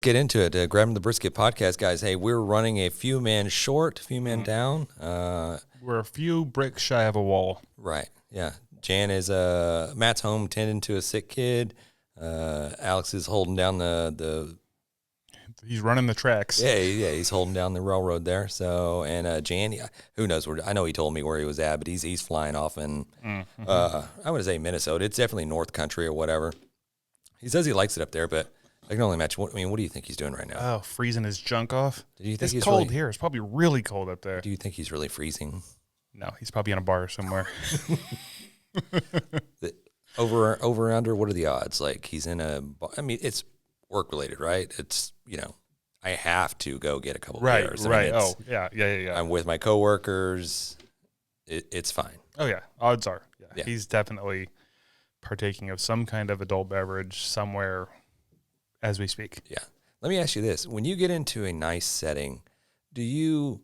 get into it. Grabbing the Brisket podcast, guys. Hey, we're running a few men short, few men down. We're a few bricks shy of a wall. Right. Yeah. Jan is Matt's home tending to a sick kid. Alex is holding down the. He's running the tracks. Yeah, he's holding down the railroad there. So, and Jan, who knows where? I know he told me where he was at, but he's flying off in, I want to say Minnesota. It's definitely North Country or whatever. He says he likes it up there, but I can only imagine. What do you think he's doing right now? Oh, freezing his junk off. Do you think it's cold here? It's probably really cold up there. Do you think he's really freezing? No, he's probably in a bar somewhere. Over under, what are the odds? Like he's in a bar. I mean, it's work related, right? It's, I have to go get a couple beers. Right. Oh, yeah. I'm with my coworkers. It's fine. Oh, yeah. Odds are. Yeah. He's definitely partaking of some kind of adult beverage somewhere as we speak. Yeah. Let me ask you this. When you get into a nice setting, do you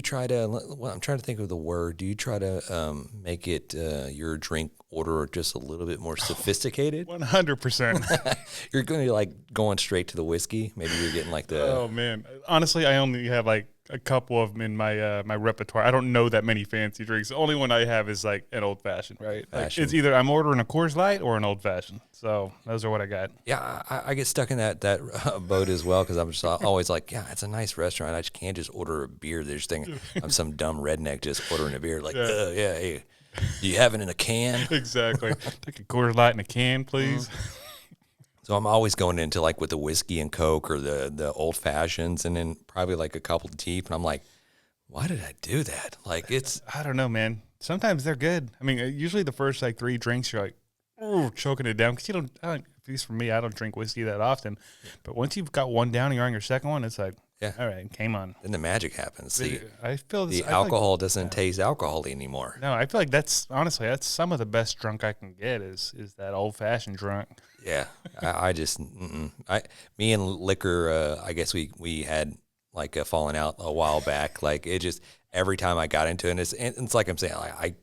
try to, well, I'm trying to think of the word. Do you try to make it your drink order just a little bit more sophisticated? 100%. You're going to going straight to the whiskey. Maybe you're getting like the. Oh man, honestly, I only have like a couple of them in my repertoire. I don't know that many fancy drinks. The only one I have is like an old fashioned, right? Like it's either I'm ordering a Coors Light or an old fashioned. So those are what I got. Yeah, I get stuck in that boat as well because I'm just always like, yeah, it's a nice restaurant. I just can't just order a beer. They're just thinking I'm some dumb redneck just ordering a beer. Like, hey, do you have it in a can? Exactly. Take a Coors Light in a can, please. So I'm always going into like with the whiskey and Coke or the old fashions and then probably like a couple deep. And I'm like, why did I do that? Like I don't know, man. Sometimes they're good. I mean, usually the first like 3 drinks, you're like, ooh, choking it down. Cause at least for me, I don't drink whiskey that often. But once you've got one down and you're on your second one, it's like, yeah, all right, came on. Then the magic happens. The alcohol doesn't taste alcohol-y anymore. No, I feel like that's some of the best drunk I can get is that old-fashioned drunk. Yeah, I just, me and liquor, I guess we had like a falling out a while back. Like it just, every time I got into it, it's like I'm saying, I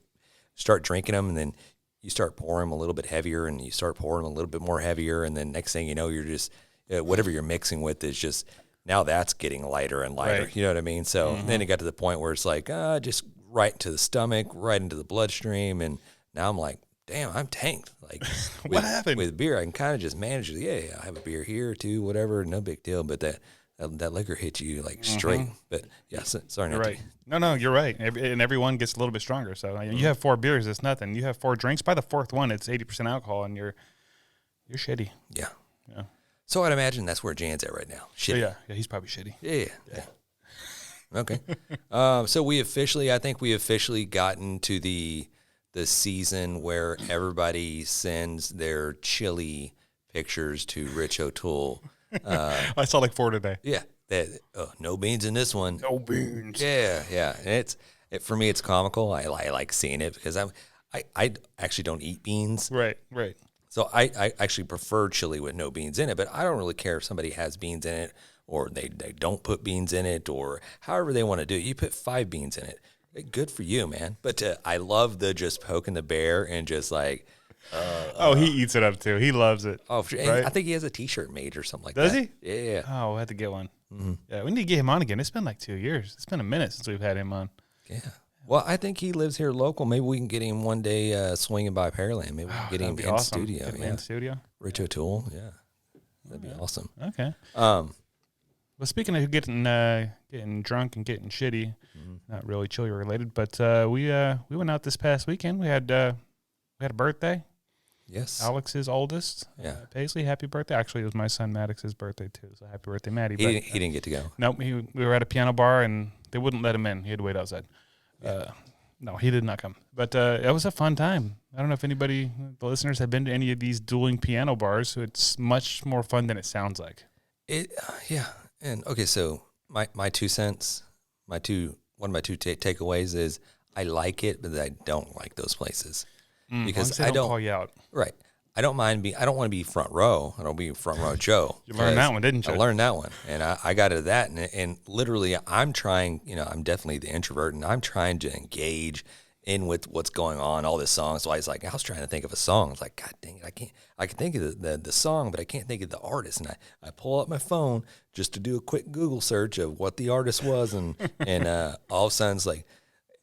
start drinking them and then you start pouring them a little bit heavier and you start pouring them a little bit more heavier. And then next thing you know, you're just, whatever you're mixing with is just, now that's getting lighter and lighter. Right. You know what I mean? So then it got to the point where it's like, just right into the stomach, right into the bloodstream. And now I'm like, damn, I'm tanked. Like, what happened? With beer, I can kind of just manage it. Yeah, I have a beer here too, whatever, no big deal. But that liquor hits you like straight. But yeah, sorry. You're right. No, you're right. And everyone gets a little bit stronger. So you have 4 beers, it's nothing. You have 4 drinks. By the 4th one, it's 80% alcohol, and you're shitty. Yeah. So I'd imagine that's where Jan's at right now. Shitty. Yeah, he's probably shitty. Yeah. Okay. So I think we officially gotten to the season where everybody sends their chili pictures to Rich O'Toole. I saw like 4 today. Yeah. No beans in this one. No beans. Yeah. And for me, it's comical. I like seeing it because I actually don't eat beans. Right. So I actually prefer chili with no beans in it, but I don't really care if somebody has beans in it or they don't put beans in it or however they want to do it. You put 5 beans in it. Good for you, man. But I love the just poking the bear and just like. He eats it up too. He loves it. Oh, right? I think he has a T-shirt made or something like that. Does he? Yeah. Oh, we'll have to get one. Mm-hmm. Yeah, we need to get him on again. It's been like 2 years. It's been a minute since we've had him on. Yeah. Well, I think he lives here local. Maybe we can get him one day swinging by Pearland. Maybe we can get him in studio. In studio? Rich O'Toole, yeah. That'd be awesome. Okay. Well, speaking of getting drunk and getting shitty, not really chili related, but we went out this past weekend. We had a birthday. Yes. Alex's oldest. Yeah. Paisley, happy birthday. Actually, it was my son Maddox's birthday too, so happy birthday, Maddie. He didn't get to go. Nope. We were at a piano bar, and they wouldn't let him in. He had to wait outside. No, he did not come. But it was a fun time. I don't know if the listeners, have been to any of these dueling piano bars. So it's much more fun than it sounds like. Yeah. And okay, so my 2 cents, one of my two takeaways is I like it, but I don't like those places because I don't call you out. Right. I don't want to be front row. I don't be front row Joe. You learned that one, didn't you? I learned that one. And I got into that. And literally I'm trying, I'm definitely the introvert and I'm trying to engage in with what's going on, all this song. So I was trying to think of a song. I was like, God dang it, I can think of the song, but I can't think of the artist. And I pull up my phone just to do a quick Google search of what the artist was, and all of a sudden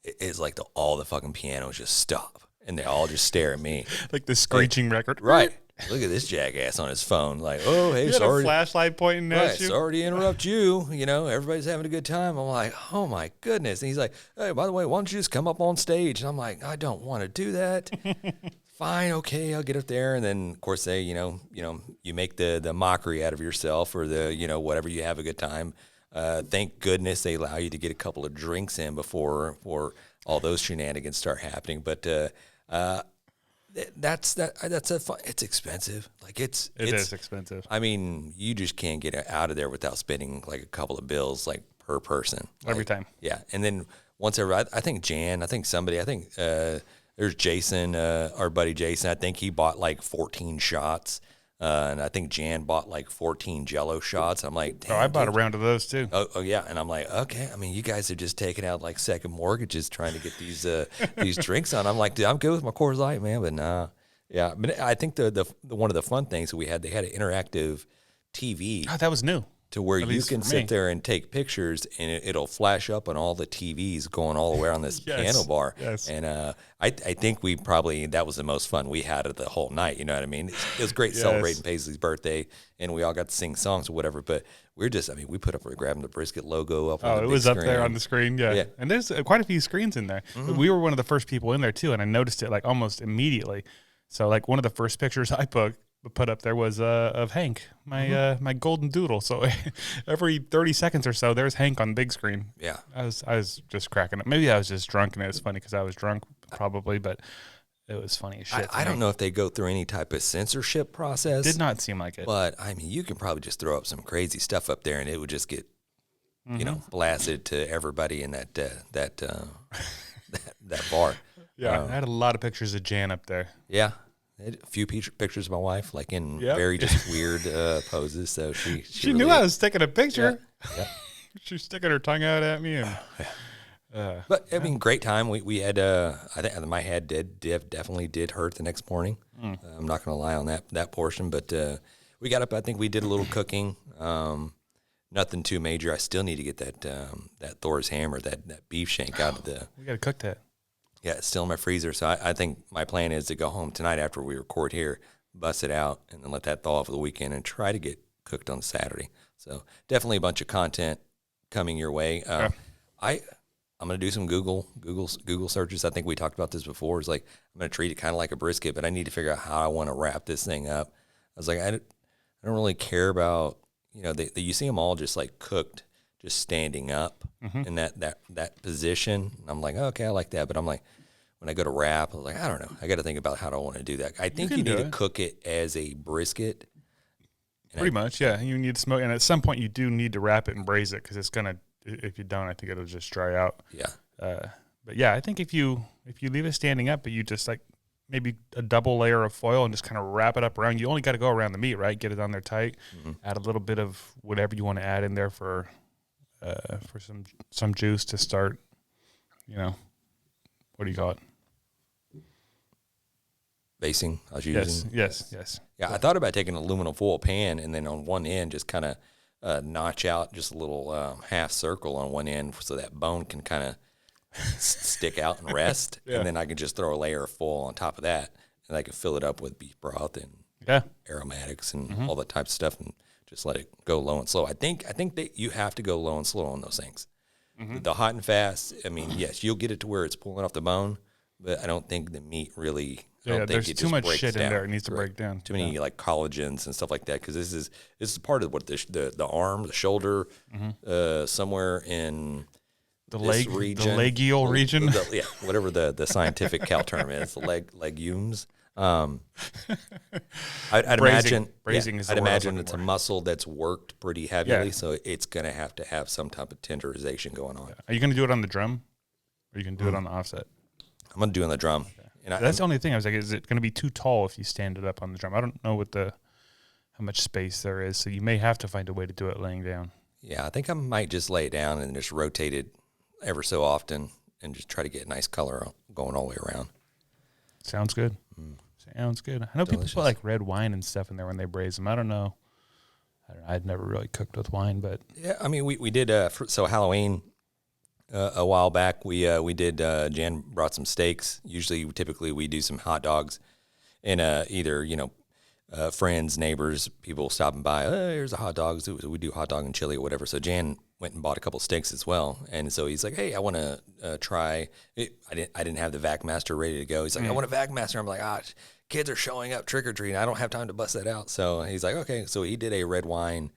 it's like all the fucking pianos just stop, and they all just stare at me. Like the screeching record. Right. Look at this jackass on his phone. Like, oh, hey, you sorry. Had a flashlight pointing at you. Sorry to interrupt you. You know, everybody's having a good time. I'm like, oh, my goodness. And he's like, hey, by the way, why don't you just come up on stage? And I'm like, I don't want to do that. Fine, okay, I'll get up there. And then, of course, they, you make the mockery out of yourself, or whatever, you have a good time. Thank goodness they allow you to get a couple of drinks in before all those shenanigans start happening. But it's expensive. Like it is expensive. I mean, you just can't get out of there without spending like a couple of bills like per person every time. Yeah, and then once every, I think there's Jason, our buddy Jason. I think he bought like 14 shots. And I think Jan bought like 14 Jello shots. I'm like, damn, I bought a round of those too. Oh yeah, and I'm like, okay. I mean, you guys are just taking out like second mortgages trying to get these drinks on. I'm like, dude, I'm good with my Coors Light, man. But nah, yeah. But I think the one of the fun things that they had an interactive TV. Oh, that was new. To where you can sit there and take pictures, and it'll flash up on all the TVs going all the way around this piano bar. Yes. And I think that was the most fun we had of the whole night. You know what I mean? It was great celebrating Paisley's birthday, and we all got to sing songs or whatever. But we put up, grabbing the Brisket logo up on the big screen. It was up there on the screen, yeah. And there's quite a few screens in there. Mm-hmm. We were one of the first people in there, too, and I noticed it like almost immediately. So like one of the first pictures I put up there was of Hank, my golden doodle. So every 30 seconds or so, there's Hank on the big screen. Yeah, I was just cracking up. Maybe I was just drunk, and it was funny because I was drunk, probably, but it was funny as shit. I don't know if they go through any type of censorship process. Did not seem like it. But I mean, you can probably just throw up some crazy stuff up there, and it would just get, blasted to everybody in that bar. Yeah, I had a lot of pictures of Jan up there. Yeah. A few pictures of my wife, like in very just weird poses. So she really knew I was taking a picture. Yeah. She's sticking her tongue out at me. But I mean, great time. We had. I think my head definitely did hurt the next morning. I'm not going to lie on that portion, but we got up. I think we did a little cooking. Nothing too major. I still need to get that Thor's hammer, that beef shank out of the. We got to cook that. Yeah, it's still in my freezer. So I think my plan is to go home tonight after we record here, bust it out, and then let that thaw for the weekend and try to get cooked on Saturday. So definitely a bunch of content coming your way. I'm going to do some Google searches. I think we talked about this before. It's like I'm going to treat it kind of like a brisket, but I need to figure out how I want to wrap this thing up. I was like, I don't really care about, you see them all just like cooked, just standing up in that position. And I'm like, okay, I like that. But I'm like, when I go to wrap, I was like, I don't know. I got to think about how I want to do that. I think you need to cook it as a brisket. Pretty much, yeah. You need to smoke. And at some point, you do need to wrap it and braise it because it's going to, if you don't, I think it'll just dry out. Yeah. But yeah, I think if you leave it standing up, but you just like maybe a double layer of foil and just kind of wrap it up around, you only got to go around the meat, right? Get it on there tight. Add a little bit of whatever you want to add in there for some juice to start, what do you call it? Basing, I was using. Yes. Yeah, I thought about taking an aluminum foil pan and then on one end just kind of notch out just a little half circle on one end so that bone can kind of stick out and rest. Yeah. And then I can just throw a layer of foil on top of that, and I can fill it up with beef broth and aromatics and all that type of stuff, and just let it go low and slow. I think that you have to go low and slow on those things. The hot and fast, I mean, yes, you'll get it to where it's pulling off the bone, but I don't think the meat really. There's too much shit in there. It needs to break down. Too many like collagens and stuff like that, because this is part of what the arm, the shoulder, somewhere in the leg region, the legial region. Whatever the scientific cow term is, the legumes. I'd imagine it's a muscle that's worked pretty heavily, so it's going to have some type of tenderization going on. Yeah. Are you going to do it on the drum, or are you going to do it on the offset? I'm going to do it on the drum. Okay. And that's the only thing. I was like, is it going to be too tall if you stand it up on the drum? I don't know how much space there is, so you may have to find a way to do it laying down. Yeah, I think I might just lay it down and just rotate it ever so often and just try to get a nice color going all the way around. Sounds good. Sounds good. I know people put like red wine and stuff in there when they braise them. I don't know. I'd never really cooked with wine, but yeah, I mean, we did so Halloween a while back. We did. Jan brought some steaks. Typically, we do some hot dogs, and either friends, neighbors, people stopping by. Oh, here's a hot dog. So we do hot dog and chili or whatever. So Jan went and bought a couple steaks as well, and so he's like, "Hey, I want to try." I didn't have the Vac Master ready to go. He's like, "I want a Vac Master." I'm like, kids are showing up trick or treating. I don't have time to bust that out. So he's like, "Okay." So he did a red wine,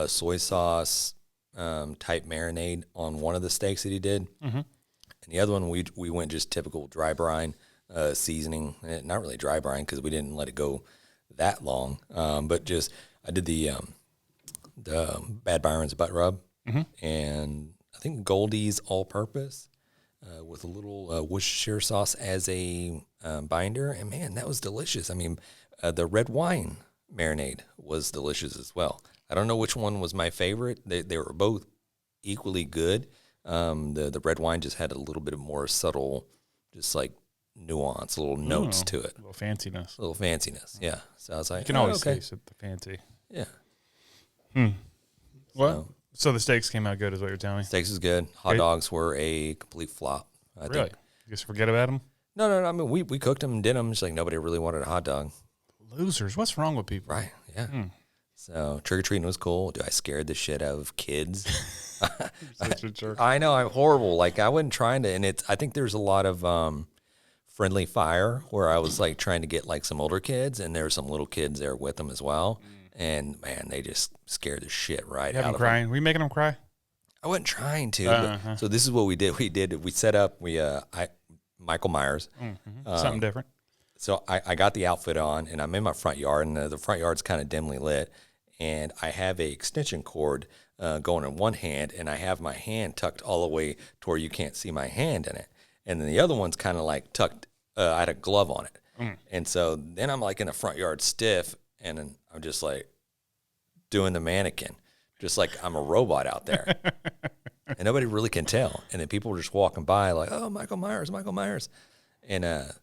soy sauce type marinade on one of the steaks that he did, and the other one we went just typical dry brine seasoning. Not really dry brine because we didn't let it go that long, but just I did the Bad Byron's butt rub, and I think Goldie's all-purpose with a little Worcestershire sauce as a binder, and man, that was delicious. I mean, the red wine marinade was delicious as well. I don't know which one was my favorite. They were both equally good. The red wine just had a little bit of more subtle, just like nuance, little notes to it. A little fanciness. Yeah. So I was like, you can always taste it, the fancy. Yeah. What? So the steaks came out good is what you're telling me? Steaks was good. Hot dogs were a complete flop. I really? think. You just forget about them? No. I mean, we cooked them and did them. Just like nobody really wanted a hot dog. Losers. What's wrong with people? Right. Yeah. So trick-or-treating was cool. Dude, I scared the shit out of kids. Such a jerk. I know. I'm horrible. Like, I wasn't trying to, and I think there's a lot of friendly fire where I was, like, trying to get, like, some older kids, and there were some little kids there with them as well. And, man, they just scared the shit right out of them. Crying? Were you making them cry? I wasn't trying to. So this is what we did. We set up, Michael Myers. Something different. So I got the outfit on, and I'm in my front yard, and the front yard's kind of dimly lit. And I have a extension cord going in one hand, and I have my hand tucked all the way to where you can't see my hand in it. And then the other one's kind of like tucked, I had a glove on it. And so then I'm like in the front yard stiff, and then I'm just like doing the mannequin, just like I'm a robot out there. And nobody really can tell. And then people were just walking by like, "Oh, Michael Myers. And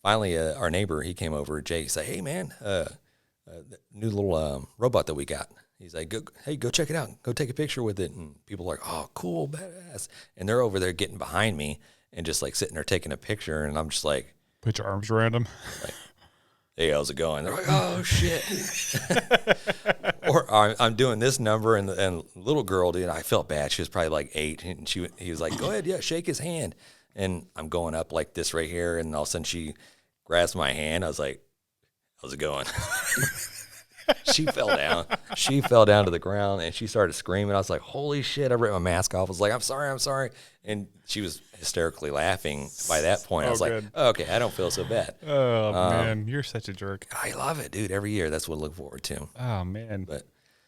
finally, our neighbor, he came over, Jay, he said, "Hey, man, the new little robot that we got." He's like, go check it out. Go take a picture with it. And people are like, "Oh, cool, badass." And they're over there getting behind me and just like sitting there taking a picture. And I'm just like, put your arms around them. Like, "Hey, how's it going?" They're like, "Oh, shit." Or I'm doing this number, and the little girl, dude, I felt bad. She was probably like 8, and he was like, "Go ahead, yeah, shake his hand." And I'm going up like this right here, and all of a sudden she grabs my hand. I was like, "How's it going?" She fell down. She fell down to the ground, and she started screaming. I was like, "Holy shit!" I ripped my mask off. I was like, I'm sorry." And she was hysterically laughing by that point. I was like, "Oh, okay, I don't feel so bad." Oh, man, you're such a jerk. I love it, dude. Every year, that's what I look forward to. Oh, man. But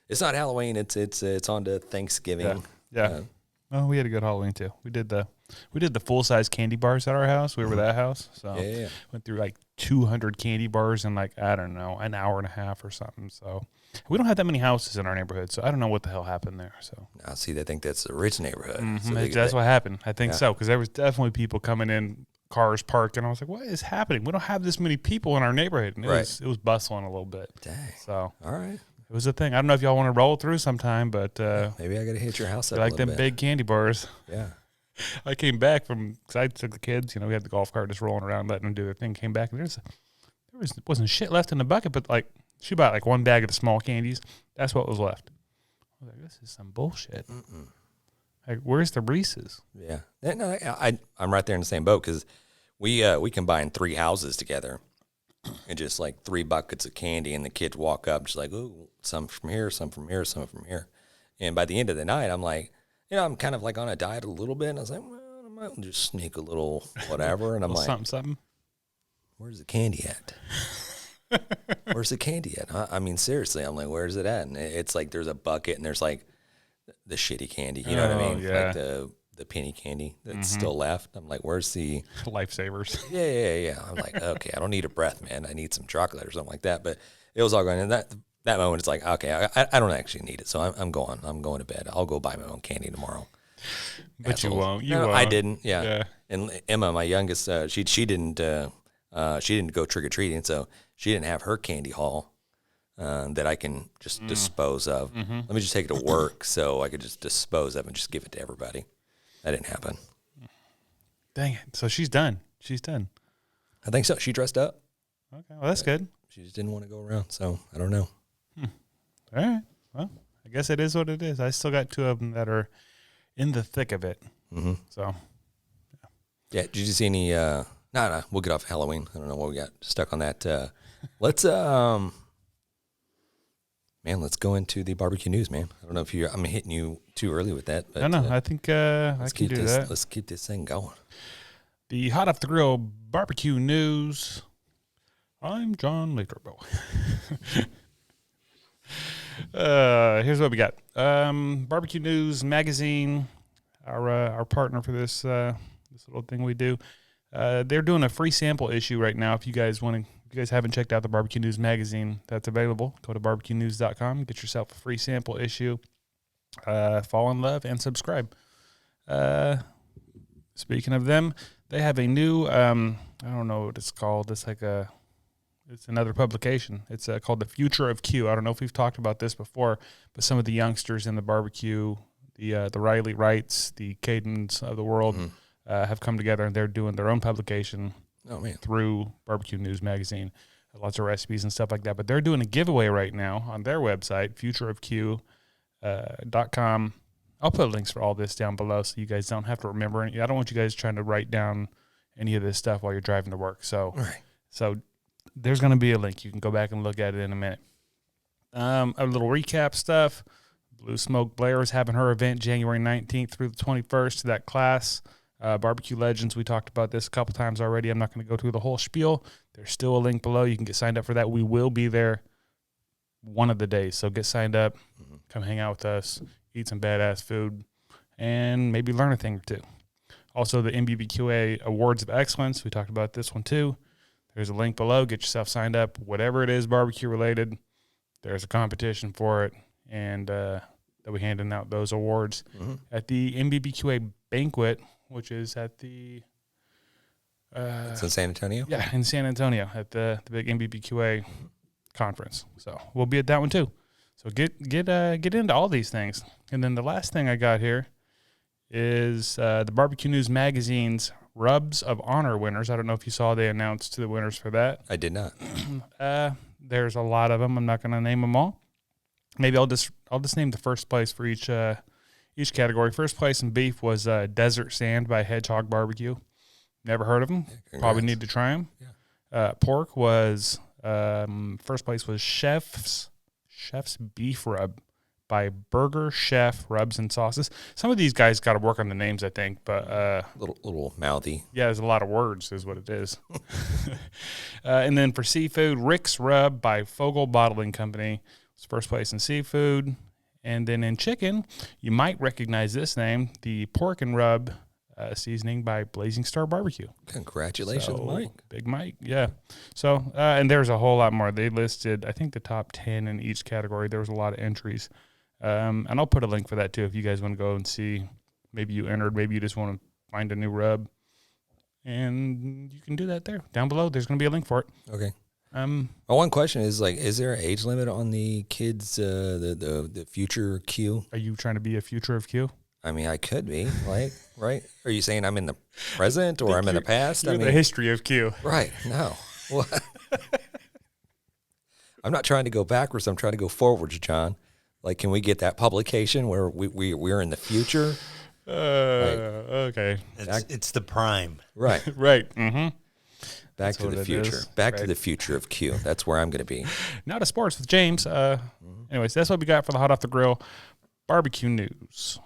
it's not Halloween. It's on to Thanksgiving. Yeah. Oh, we had a good Halloween too. We did the full size candy bars at our house. We were that house, so went through like 200 candy bars in like, I don't know, an hour and a half or something. So we don't have that many houses in our neighborhood, so I don't know what the hell happened there. So I see. I think that's a rich neighborhood. So that's what happened. I think so, because there was definitely people coming in, cars parked, and I was like, "What is happening? We don't have this many people in our neighborhood." And it was bustling a little bit. Dang. So all right. It was a thing. I don't know if y'all want to roll through sometime, but maybe I got to hit your house up. Like them big candy bars. Yeah. I came back because I took the kids. We had the golf cart just rolling around, letting them do their thing. Came back and wasn't shit left in the bucket, but like she bought like one bag of the small candies. That's what was left. I was like, this is some bullshit. Like, where's the Reese's? Yeah. No, I'm right there in the same boat because we combined 3 houses together. And just like 3 buckets of candy, and the kids walk up just like, "Ooh, some from here, some from here, some from here." And by the end of the night, I'm like, I'm kind of like on a diet a little bit. And I was like, well, I might just sneak a little whatever. And I'm like, something. Where's the candy at? Where's the candy at? I mean, seriously, I'm like, where's it at? And it's like there's a bucket, and there's like the shitty candy. You know what I mean? Yeah. Like the penny candy that's still left. I'm like, where's the lifesavers? Yeah. I'm like, okay, I don't need a breath, man. I need some chocolate or something like that. But it was all going. And that moment, it's like, okay, I don't actually need it. So I'm going to bed. I'll go buy my own candy tomorrow. But you won't. You No, won't. I didn't. Yeah. Yeah. And Emma, my youngest, she didn't go trick or treating, so she didn't have her candy haul that I can just dispose of. Mm-hmm. Let me just take it to work so I could just dispose of and just give it to everybody. That didn't happen. Dang it. So she's done. She's done. I think so. She dressed up. Okay. Well, that's good. She just didn't want to go around, so I don't know. All right. Well, I guess it is what it is. I still got 2 of them that are in the thick of it. Mm-hmm. So. Yeah. Did you see any? No. We'll get off Halloween. I don't know what we got stuck on that. Let's let's go into the barbecue news, man. I don't know if I'm hitting you too early with that, but no. I think I can do that. Let's keep this thing going. The hot off the grill barbecue news. I'm John Lakerbo. Here's what we got. Barbecue News Magazine, our partner for this little thing we do. They're doing a free sample issue right now. If you guys haven't checked out the Barbecue News Magazine, that's available. Go to barbecuenews.com, get yourself a free sample issue. Fall in love and subscribe. Speaking of them, they have a new, I don't know what it's called. It's another publication. It's called The Future of Q. I don't know if we've talked about this before, but some of the youngsters in the barbecue, the Riley Wrights, the Cadens of the world, have come together, and they're doing their own publication through Barbecue News Magazine. Lots of recipes and stuff like that. But they're doing a giveaway right now on their website, futureofq.com. I'll put links for all this down below so you guys don't have to remember any. I don't want you guys trying to write down any of this stuff while you're driving to work. So there's going to be a link. You can go back and look at it in a minute. A little recap stuff. Blue Smoke Blaire is having her event January 19th through the 21st to that class. Barbecue Legends, we talked about this a couple times already. I'm not going to go through the whole spiel. There's still a link below. You can get signed up for that. We will be there one of the days. So get signed up. Come hang out with us. Eat some badass food. And maybe learn a thing or two. Also, the NBBQA Awards of Excellence. We talked about this one too. There's a link below. Get yourself signed up. Whatever it is barbecue related, there's a competition for it. And they'll be handing out those awards at the NBBQA banquet, which is at the... it's in San Antonio? Yeah, in San Antonio at the big NBBQA conference. So we'll be at that one too. So get into all these things. And then the last thing I got here is the Barbecue News Magazine's Rubs of Honor winners. I don't know if you saw they announced the winners for that. I did not. There's a lot of them. I'm not going to name them all. Maybe I'll just name the first place for each category. First place in beef was Desert Sand by Hedgehog Barbecue. Never heard of them. Yeah, probably need to try them. Yeah. Pork was first place was Chef's Beef Rub by Burger Chef Rubs and Sauces. Some of these guys got to work on the names, I think, but little mouthy. Yeah, there's a lot of words, is what it is. And then for seafood, Rick's Rub by Fogel Bottling Company was first place in seafood. And then in chicken, you might recognize this name, the Pork and Rub seasoning by Blazing Star Barbecue. Congratulations, Mike. Big Mike, yeah. So, and there's a whole lot more. They listed, I think, the top 10 in each category. There was a lot of entries. And I'll put a link for that, too, if you guys want to go and see. Maybe you entered. Maybe you just want to find a new rub. And you can do that there. Down below, there's going to be a link for it. Okay. My one question is, is there an age limit on the kids, the future Q? Are you trying to be a future of Q? I mean, I could be, right? Are you saying I'm in the present or I'm in the past? You're the history of Q. Right. No. Well, I'm not trying to go backwards. I'm trying to go forwards, John. Can we get that publication where we're in the future? Okay. It's the prime. Right. Right. Mm-hmm. Back to the future. Back to the future of Q. That's where I'm going to be. Now to sports with James. Anyways, that's what we got for the Hot Off the Grill barbecue news.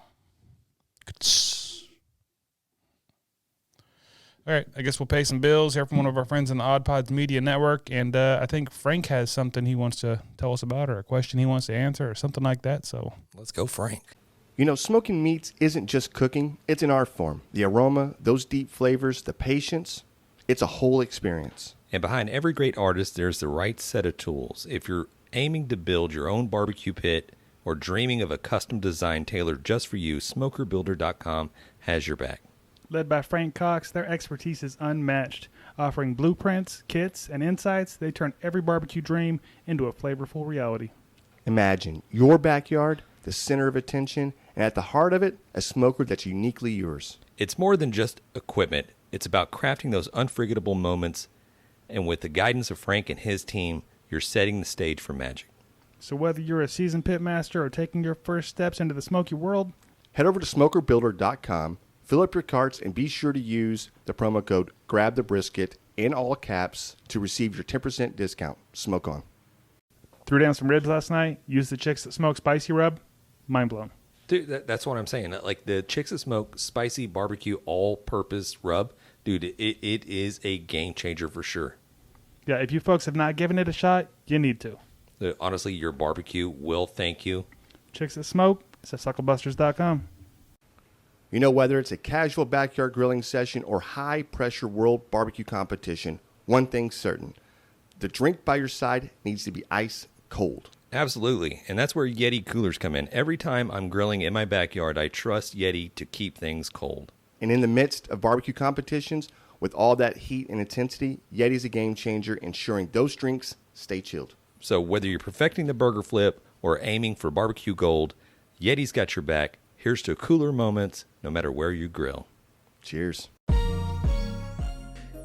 All right, I guess we'll pay some bills here from one of our friends in the Oddpods Media Network, and I think Frank has something he wants to tell us about, or a question he wants to answer, or something like that. So let's go, Frank. You know, smoking meats isn't just cooking; it's an art form. The aroma, those deep flavors, the patience. It's a whole experience. And behind every great artist, there's the right set of tools. If you're aiming to build your own barbecue pit, or dreaming of a custom design tailored just for you, SmokerBuilder.com has your back. Led by Frank Cox, their expertise is unmatched. Offering blueprints, kits, and insights, they turn every barbecue dream into a flavorful reality. Imagine your backyard, the center of attention, and at the heart of it, a smoker that's uniquely yours. It's more than just equipment. It's about crafting those unforgettable moments, and with the guidance of Frank and his team, you're setting the stage for magic. So whether you're a seasoned pitmaster or taking your first steps into the smoky world, head over to SmokerBuilder.com, fill up your carts, and be sure to use the promo code GRABTHEBRISKET in all caps to receive your 10% discount. Smoke on. Threw down some ribs last night, used the Chicks That Smoke spicy rub, mind blown. Dude, that's what I'm saying. Like the Chicks That Smoke spicy barbecue all-purpose rub, dude, it is a game changer for sure. Yeah, if you folks have not given it a shot, you need to. Honestly, your barbecue will thank you. Chicks That Smoke, it's at Sucklebusters.com. You know, whether it's a casual backyard grilling session or high-pressure world barbecue competition, one thing's certain. The drink by your side needs to be ice cold. Absolutely, and that's where YETI Coolers come in. Every time I'm grilling in my backyard, I trust YETI to keep things cold. And in the midst of barbecue competitions, with all that heat and intensity, YETI's a game changer, ensuring those drinks stay chilled. So whether you're perfecting the burger flip or aiming for barbecue gold, YETI's got your back. Here's to cooler moments, no matter where you grill. Cheers.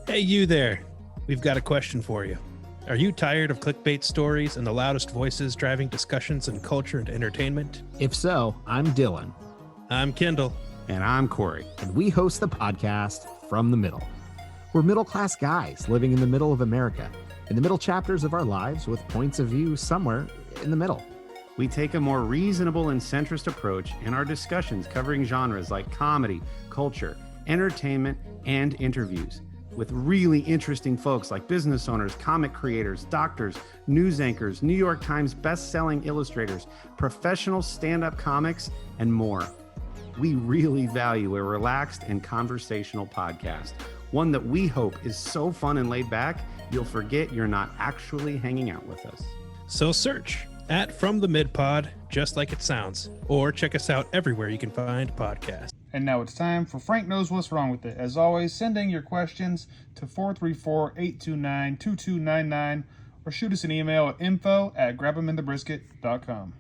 Hey, you there. We've got a question for you. Are you tired of clickbait stories and the loudest voices driving discussions in culture and entertainment? If so, I'm Dylan. I'm Kendall. And I'm Corey. And we host the podcast From the Middle. We're middle-class guys living in the middle of America, in the middle chapters of our lives with points of view somewhere in the middle. We take a more reasonable and centrist approach in our discussions covering genres like comedy, culture, entertainment, and interviews with really interesting folks like business owners, comic creators, doctors, news anchors, New York Times best-selling illustrators, professional stand-up comics, and more. We really value a relaxed and conversational podcast, one that we hope is so fun and laid back, you'll forget you're not actually hanging out with us. So search at From the Mid Pod, just like it sounds, or check us out everywhere you can find podcasts. And now it's time for Frank Knows What's Wrong With It. As always, send in your questions to 434-829-2299 or shoot us an email at info@grabtheminthebrisket.com.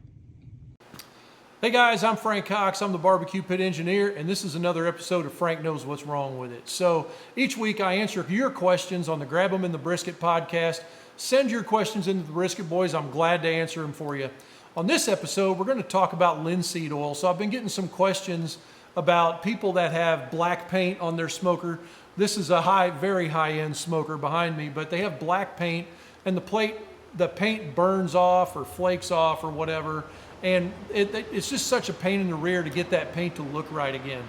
Hey guys, I'm Frank Cox. I'm the barbecue pit engineer, and this is another episode of Frank Knows What's Wrong With It. So each week I answer your questions on the Grab 'em in the Brisket podcast. Send your questions into the Brisket Boys. I'm glad to answer them for you. On this episode, we're going to talk about linseed oil. So I've been getting some questions about people that have black paint on their smoker. This is a very high-end smoker behind me, but they have black paint, and the paint burns off or flakes off or whatever. And it's just such a pain in the rear to get that paint to look right again.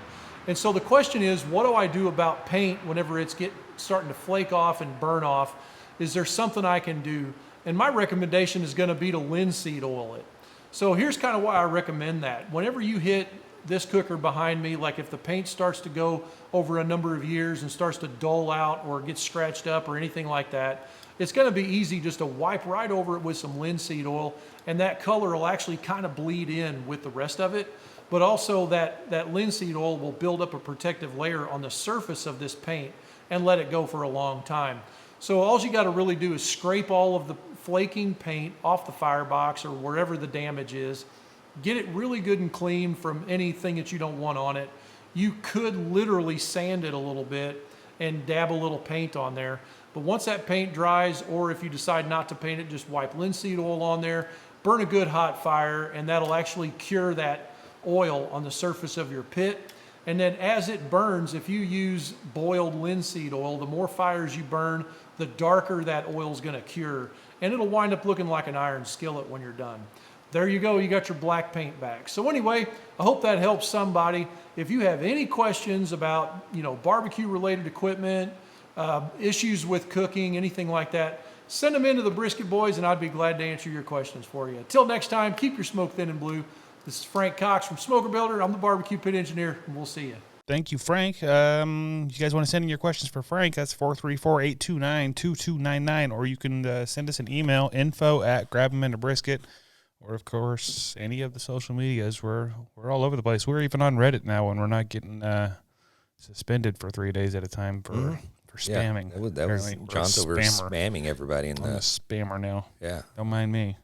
And so the question is, what do I do about paint whenever it's starting to flake off and burn off? Is there something I can do? And my recommendation is going to be to linseed oil it. So here's kind of why I recommend that. Whenever you hit this cooker behind me, like if the paint starts to go over a number of years and starts to dull out or get scratched up or anything like that, it's going to be easy just to wipe right over it with some linseed oil, and that color will actually kind of bleed in with the rest of it. But also that linseed oil will build up a protective layer on the surface of this paint and let it go for a long time. So all you got to really do is scrape all of the flaking paint off the firebox or wherever the damage is. Get it really good and clean from anything that you don't want on it. You could literally sand it a little bit and dab a little paint on there. But once that paint dries, or if you decide not to paint it, just wipe linseed oil on there, burn a good hot fire, and that'll actually cure that oil on the surface of your pit. And then as it burns, if you use boiled linseed oil, the more fires you burn, the darker that oil's gonna cure. And it'll wind up looking like an iron skillet when you're done. There you go, you got your black paint back. So anyway, I hope that helps somebody. If you have any questions about, barbecue related equipment, issues with cooking, anything like that, send them into the Brisket Boys and I'd be glad to answer your questions for you. Till next time, keep your smoke thin and blue. This is Frank Cox from Smoker Builder. I'm the barbecue pit engineer, and we'll see you. Thank you, Frank. You guys want to send in your questions for Frank, that's 434-829-2299, or you can send us an email, info@grabtheminthebrisket, or of course any of the social medias. We're all over the place. We're even on Reddit now, and we're not getting suspended for 3 days at a time for spamming. Yeah, that was John's over spamming everybody in I'm a the spammer now. Yeah. Don't mind me.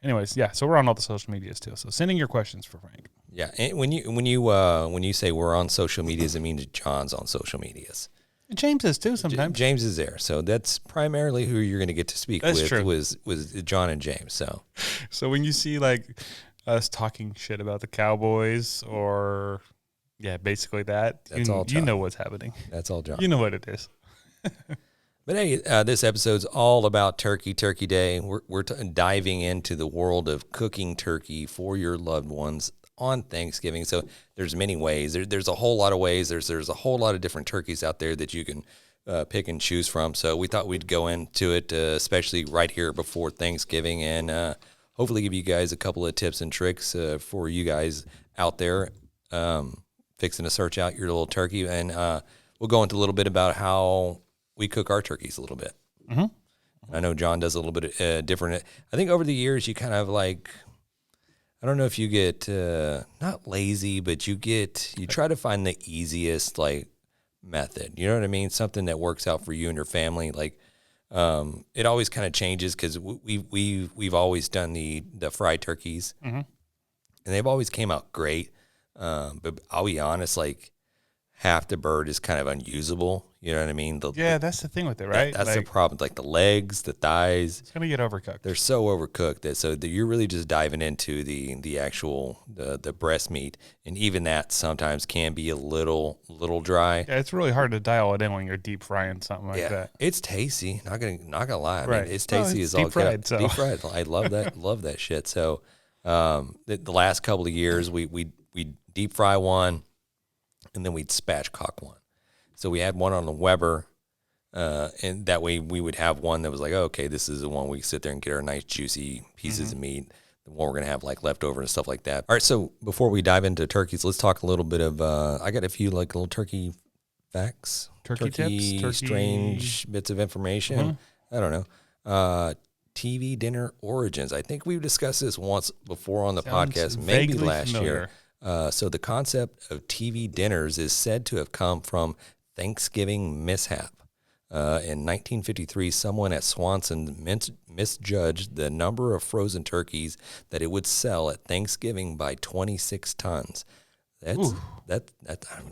Anyways, yeah, so we're on all the social medias too. So sending your questions for Frank. Yeah, and when you say we're on social medias, it means John's on social medias. James is too sometimes. James is there, so that's primarily who you're going to get to speak That's with. true. Was John and James. So when you see like us talking shit about the Cowboys or basically that, That's all you John. know what's happening. That's all John. You know what it is. But hey, this episode's all about Turkey Day. We're diving into the world of cooking turkey for your loved ones on Thanksgiving. So there's many ways. There's a whole lot of ways. There's a whole lot of different turkeys out there that you can pick and choose from. So we thought we'd go into it, especially right here before Thanksgiving, and hopefully give you guys a couple of tips and tricks for you guys out there fixing to search out your little turkey. And we'll go into a little bit about how we cook our turkeys a little bit. Mm-hmm. I know John does a little bit different. I think over the years you kind of like, I don't know if you get not lazy, but you try to find the easiest like method. You know what I mean? Something that works out for you and your family. Like it always kind of changes because we've always done the fried turkeys, and they've always came out great. But I'll be honest, like half the bird is kind of unusable. You know what I mean? That's the thing with it, right? That's the problem. Like the legs, the thighs, it's gonna get overcooked. they're so overcooked that you're really just diving into the actual the breast meat, and even that sometimes can be a little dry. Yeah, it's really hard to dial it in when you're deep frying something like that. It's tasty. Not gonna lie. I Right. mean, it's tasty it's as all deep fried, get. so. Deep fried. I love that. Love that shit. So the last couple of years we deep fry one, and then we'd spatchcock one. So we had one on the Weber, and that way we would have one that was like, oh, okay, this is the one we sit there and get our nice juicy pieces of meat, the one we're going to have like leftover and stuff like that. All right, so before we dive into turkeys, let's talk a little bit of, I got a few like little turkey facts. Turkey tips, strange bits of information. I don't know. TV dinner origins. I think we've discussed this once before on the podcast, maybe vaguely last familiar. year. So the concept of TV dinners is said to have come from Thanksgiving mishap. In 1953, someone at Swanson misjudged the number of frozen turkeys that it would sell at Thanksgiving by 26 tons. That's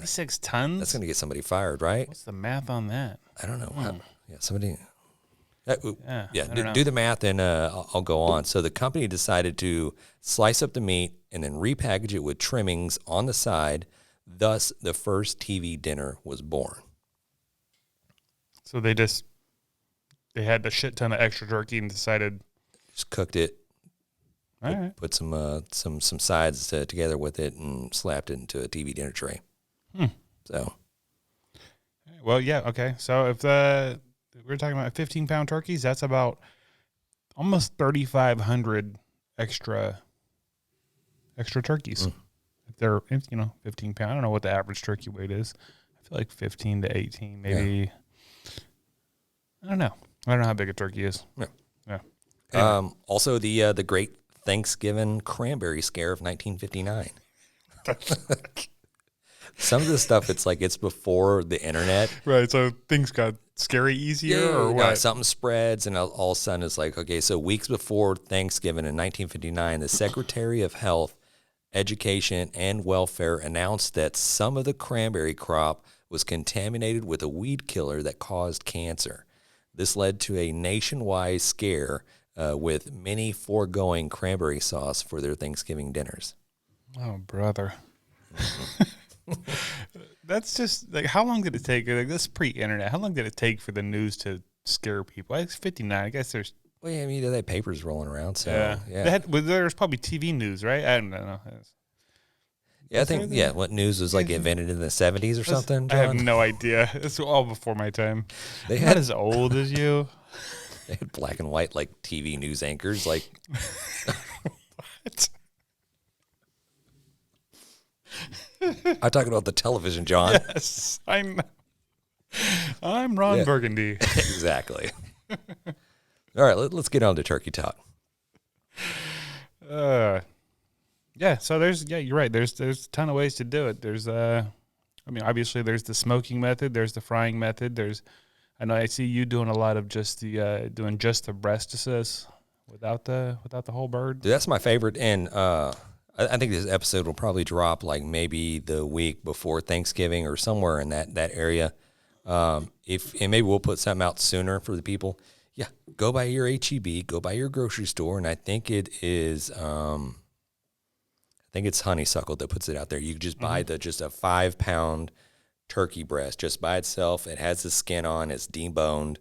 6 tons? That's going to get somebody fired, right? What's the math on that? I don't know. Somebody. I don't know. Do the math and I'll go on. So the company decided to slice up the meat and then repackage it with trimmings on the side. Thus, the first TV dinner was born. So they had a shit ton of extra turkey and decided Just cooked it, all right. put some sides together with it, and slapped it into a TV dinner tray. So, Well, yeah, okay. So if we're talking about 15-pound turkeys, that's about almost 3,500 extra turkeys. If they're 15 pound, I don't know what the average turkey weight is. I feel like 15 to 18, maybe. Yeah. I don't know how big a turkey is. Yeah. Anyway. Also, the Great Thanksgiving Cranberry Scare of 1959. Some of the stuff, it's before the internet. Right, so things got scary easier or what? Something spreads, and all of a sudden it's like, okay, so weeks before Thanksgiving in 1959, the Secretary of Health, Education, and Welfare announced that some of the cranberry crop was contaminated with a weed killer that caused cancer. This led to a nationwide scare with many foregoing cranberry sauce for their Thanksgiving dinners. Oh, brother. That's just like, how long did it take? Like, this pre-internet. How long did it take for the news to scare people? It's 59. I guess there's. Well, yeah, I mean, they had papers rolling around, so yeah. There's probably TV news, right? I don't know. Yeah, I think what news was like invented in the 70s or something, John? I have no idea. It's all before my time. I'm not as old as you. They had black and white like TV news anchors, like. What? I'm talking about the television, John. Yes, I'm Ron Burgundy. Exactly. All right, let's get on to turkey talk. Yeah. So you're right. There's a ton of ways to do it. There's obviously there's the smoking method. There's the frying method. I know I see you doing a lot of just the breast assist without the whole bird. Dude, that's my favorite. And I think this episode will probably drop like maybe the week before Thanksgiving or somewhere in that area. And maybe we'll put something out sooner for the people. Yeah, go by your HEB, go by your grocery store, and I think it is it's Honeysuckle that puts it out there. You just buy just a 5-pound turkey breast just by itself. It has the skin on, it's deboned,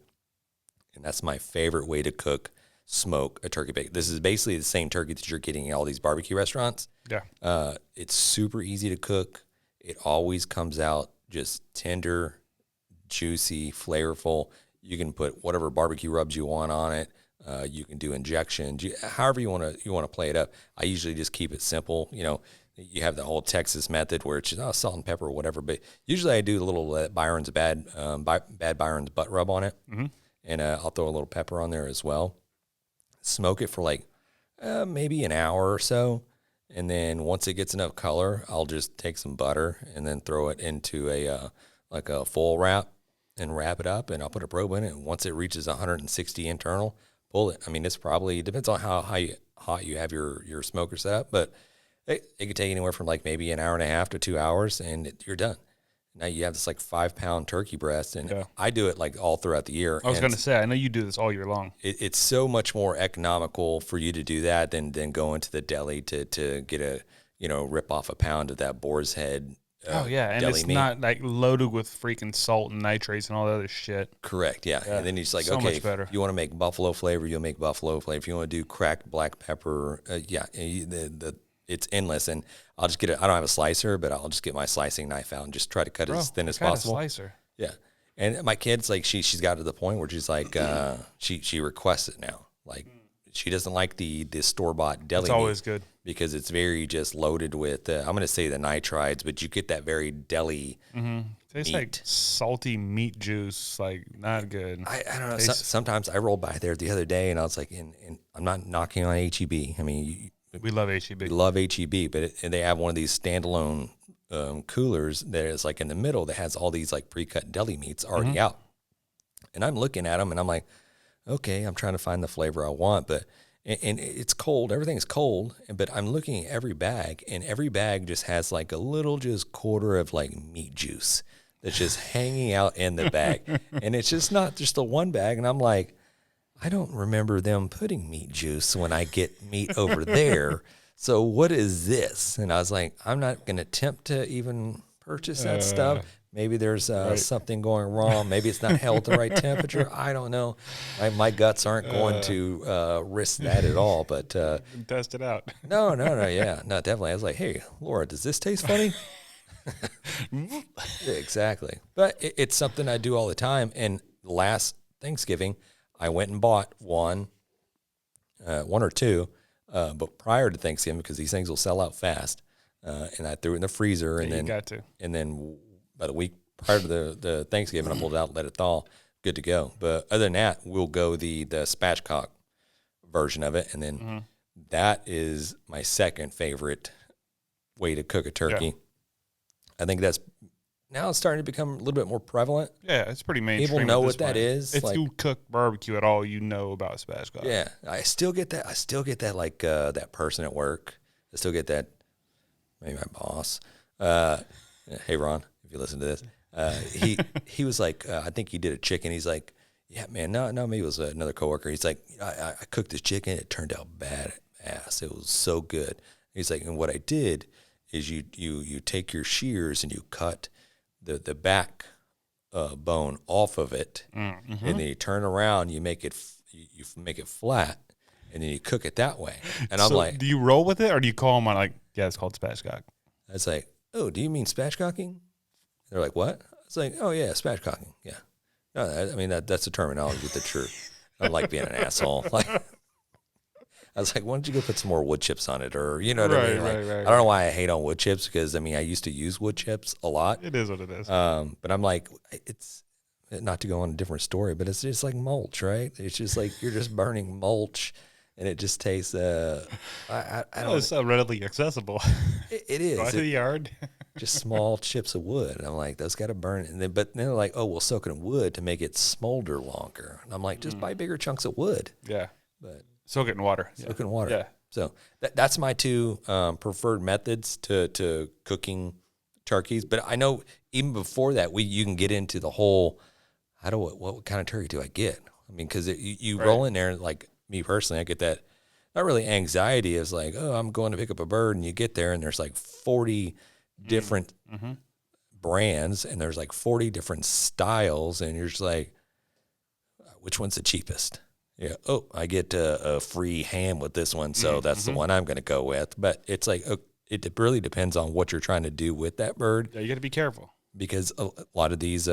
and that's my favorite way to smoke a turkey bacon. This is basically the same turkey that you're getting at all these barbecue restaurants. Yeah. It's super easy to cook. It always comes out just tender, juicy, flavorful. You can put whatever barbecue rubs you want on it. You can do injections, however you want to play it up. I usually just keep it simple. You know, you have the whole Texas method where it's just salt and pepper or whatever. But usually I do a little Byron's bad Byron's butt rub on it, and I'll throw a little pepper on there as well. Smoke it for like maybe an hour or so, and then once it gets enough color, I'll just take some butter and then throw it into a full wrap and wrap it up, and I'll put a probe in it. And once it reaches 160 internal, pull it. I mean, it's probably depends on how hot you have your smoker set up, but it could take anywhere from like maybe an hour and a half to 2 hours, and you're done. Now you have this like 5-pound turkey breast, and I do it like all throughout the year. I was going to say, I know you do this all year long. It's so much more economical for you to do that than going to the deli to get rip off a pound of that boar's head. And it's meat. Not like loaded with freaking salt and nitrates and all the other shit. Correct, yeah. And then you're just like, so okay, much better. If you want to make buffalo flavor, you'll make buffalo flavor. If you want to do cracked black pepper, it's endless. And I'll just get it. I don't have a slicer, but I'll just get my slicing knife out and just try to cut it as thin as possible. Slicer. Yeah. And my kid's like, she's got to the point where she's like, she requests it now. Like, she doesn't like the store-bought deli meat. It's always good. Because it's very just loaded with, I'm going to say the nitrites, but you get that very deli Tastes meat. like salty meat juice, like not good. I don't know. Sometimes I rolled by there the other day, and I was like, and I'm not knocking on HEB. I mean, we love HEB. We love HEB, but they have one of these standalone coolers that is like in the middle that has all these like pre-cut deli meats already out. And I'm looking at them, and I'm like, okay, I'm trying to find the flavor I want, but and it's cold. Everything's cold, but I'm looking at every bag, and every bag just has like a little just quarter of like meat juice that's just hanging out in the bag. And it's just not just the one bag. And I'm like, I don't remember them putting meat juice when I get meat over there. So what is this? And I was like, I'm not going to attempt to even purchase that stuff. Maybe there's something going wrong. Maybe it's not held the right temperature. I don't know. My guts aren't going to risk that at all. But test it out. No, yeah, no, definitely. I was like, hey, Laura, does this taste funny? Yeah, exactly. But it's something I do all the time. And last Thanksgiving, I went and bought one or two, but prior to Thanksgiving, because these things will sell out fast. And I threw it in the freezer, and then about a week prior to the Thanksgiving, I pulled it out, let it thaw, good to go. But other than that, we'll go the spatchcock version of it, and then that is my second favorite way to cook a turkey. Yeah. I think that's now it's starting to become a little bit more prevalent. Yeah, it's pretty mainstream. People know what that is. If you cook barbecue at all, you know about spatchcock. Yeah, I still get that. I still get that like that person at work. I still get that. Maybe my boss. Hey, Ron. You listen to this. He was like, I think he did a chicken. He's like, yeah, man, no, maybe it was another coworker. He's like, I cooked this chicken. It turned out badass. It was so good. He's like, and what I did is you take your shears and you cut the back bone off of it, and then you turn around, you make it flat, and then you cook it that way. And I'm like, do you roll with it, or do you call them on like, yeah, it's called spatchcock? I was like, oh, do you mean spatchcocking? They're like, what? It's like, oh, yeah, spatchcocking. Yeah. No, I mean, that's the terminology that you're, I like being an asshole. Like, I was like, why don't you go put some more wood chips on it? Or, you know what I mean? Like, I don't know why I hate on wood chips, because, I mean, I used to use wood chips a lot. It is what it is. But I'm like, it's, not to go on a different story, but it's just like mulch, right? It's just like you're just burning mulch and it just tastes. I don't. It's so readily accessible. It is. Go out to the yard. Just small chips of wood. And I'm like, those got to burn. And then they're like, oh, we'll soak it in wood to make it smolder longer. And I'm like, just buy bigger chunks of wood. Yeah. But Soak it in water. soak it in water. Yeah. So that's my two preferred methods to cooking turkeys. But I know even before that, you can get into the whole, what kind of turkey do I get? I mean, because you roll in there, like me personally, I get that, not really anxiety. It's like, oh, I'm going to pick up a bird, and you get there, and there's like 40 different brands, and there's like 40 different styles, and you're just like, which one's the cheapest? Yeah. Oh, I get a free ham with this one, so that's the one I'm going to go with. But it's like, it really depends on what you're trying to do with that bird. Yeah, you got to be careful. Because a lot of these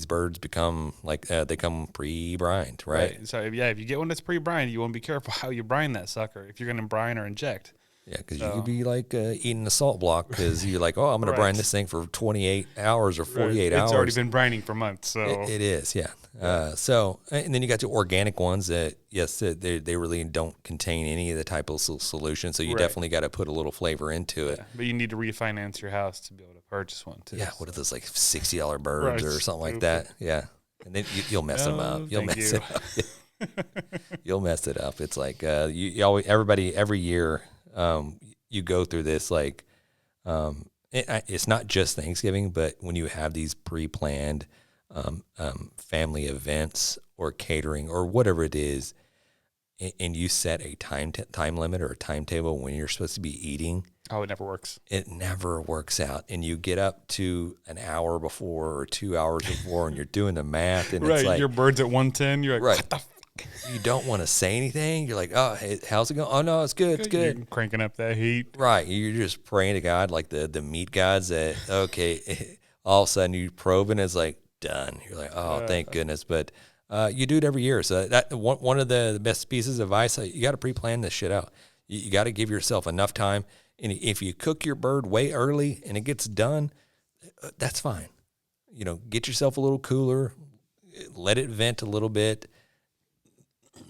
birds become like they come pre-brined, right? So if you get one that's pre-brined, you want to be careful how you brine that sucker. If you're going to brine or inject. Yeah, because you could be like eating a salt block because you're like, oh, I'm going to brine this thing for 28 hours or 48 hours. It's already been brining for months, so it is, yeah. So and then you got the organic ones that they really don't contain any of the type of solution, so you definitely got to put a little flavor into it. But you need to refinance your house to be able to purchase one too. Yeah, what are those like $60 birds or something like that? Yeah, and then you'll mess them up. You'll mess it up. You'll mess it up. It's like you always every year. You go through this like it's not just Thanksgiving, but when you have these pre-planned family events or catering or whatever it is, and you set a time limit or a timetable when you're supposed to be eating. Oh, it never works. It never works out, and you get up to an hour before or 2 hours before, and you're doing the math, and it's like your bird's at 110. You're like, what the you don't want to say anything. You're like, oh, hey, how's it going? Oh, no, it's good. It's good. You're cranking up that heat. Right. You're just praying to God, like the meat gods that, okay, all of a sudden you probe and it's like, done. You're like, oh, thank goodness. But you do it every year. So that one of the best pieces of advice, you got to pre-plan this shit out. You got to give yourself enough time. And if you cook your bird way early and it gets done, that's fine. Get yourself a little cooler, let it vent a little bit.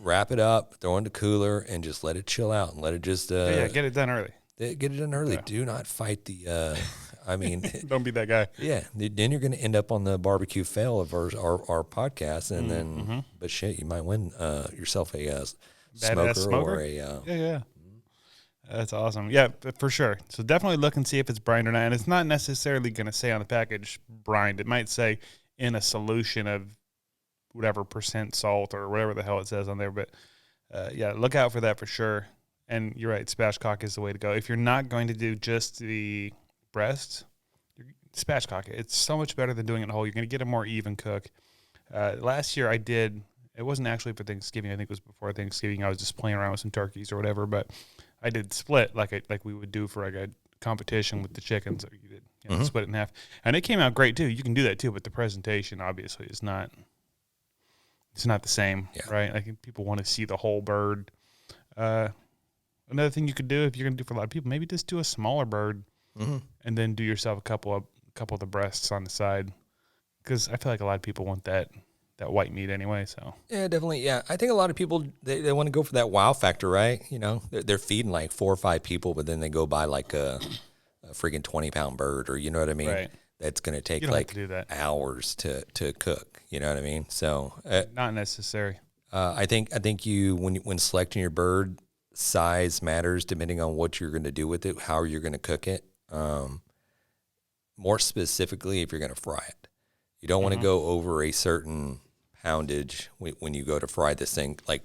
Wrap it up, throw it in the cooler, and just let it chill out and let it just get it done early. Get it done early. Yeah. Do not fight the. I mean, don't be that guy. Yeah, then you're going to end up on the BBQ fail of our podcast, and then but shit, you might win yourself a smoker or a yeah. That's awesome. Yeah, for sure. So definitely look and see if it's brined or not. And it's not necessarily going to say on the package brined. It might say in a solution of whatever percent salt or whatever the hell it says on there. But look out for that for sure. And you're right, spatchcock is the way to go. If you're not going to do just the breast, spatchcock it. It's so much better than doing it whole. You're going to get a more even cook. Last year I did, it wasn't actually for Thanksgiving. I think it was before Thanksgiving. I was just playing around with some turkeys or whatever. But I did split like we would do for like a competition with the chickens. So you did split it in half. And it came out great too. You can do that too, but the presentation obviously is not. It's not the same, right? Like people want to see the whole bird. Another thing you could do if you're going to do for a lot of people, maybe just do a smaller bird, and then do yourself a couple of the breasts on the side, because I feel like a lot of people want that white meat anyway. So yeah, definitely. Yeah, I think a lot of people they want to go for that wow factor, right? They're feeding like 4 or 5 people, but then they go buy like a freaking 20-pound bird, or you know what I mean? Right. That's going to take like hours to cook. You know what I mean? So not necessary. I think you when selecting your bird, size matters depending on what you're going to do with it, how you're going to cook it. More specifically, if you're going to fry it, you don't want to go over a certain poundage when you go to fry this thing, like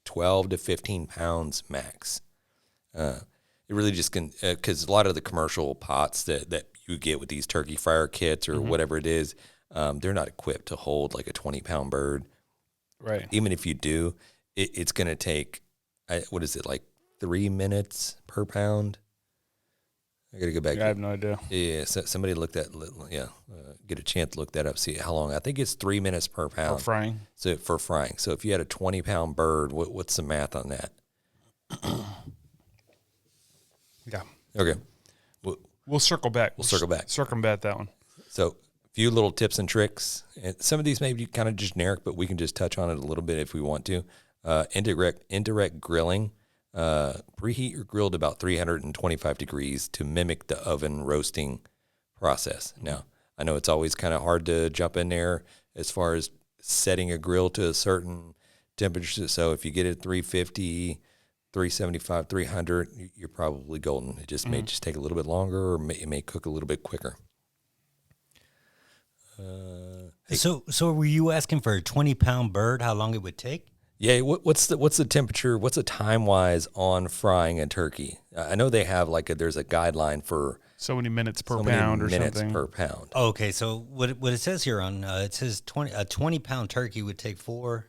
12 to 15 pounds max. It really just can, because a lot of the commercial pots that you get with these turkey fryer kits or whatever it is, they're not equipped to hold like a 20-pound bird. Right. Even if you do, it's going to take, what is it, like 3 minutes per pound? I got to go back. I have no idea. Yeah, so somebody looked at, get a chance to look that up, see how long. I think it's 3 minutes per pound. For frying? So for frying. So if you had a 20-pound bird, what's the math on that? Yeah. Okay. We'll circle back. We'll circle back. Circumvent that one. So a few little tips and tricks. And some of these may be kind of generic, but we can just touch on it a little bit if we want to. Indirect grilling, preheat your grill to about 325 degrees to mimic the oven roasting process. Now, I know it's always kind of hard to jump in there as far as setting a grill to a certain temperature. So if you get it at 350, 375, 300, you're probably golden. It just may just take a little bit longer, or it may cook a little bit quicker. So were you asking for a 20-pound bird, how long it would take? Yeah, what's the temperature? What's the time wise on frying a turkey? I know they have there's a guideline for So many minutes per so pound many or minutes something. per pound. Okay, so what it says here on it says 20-pound turkey would take 4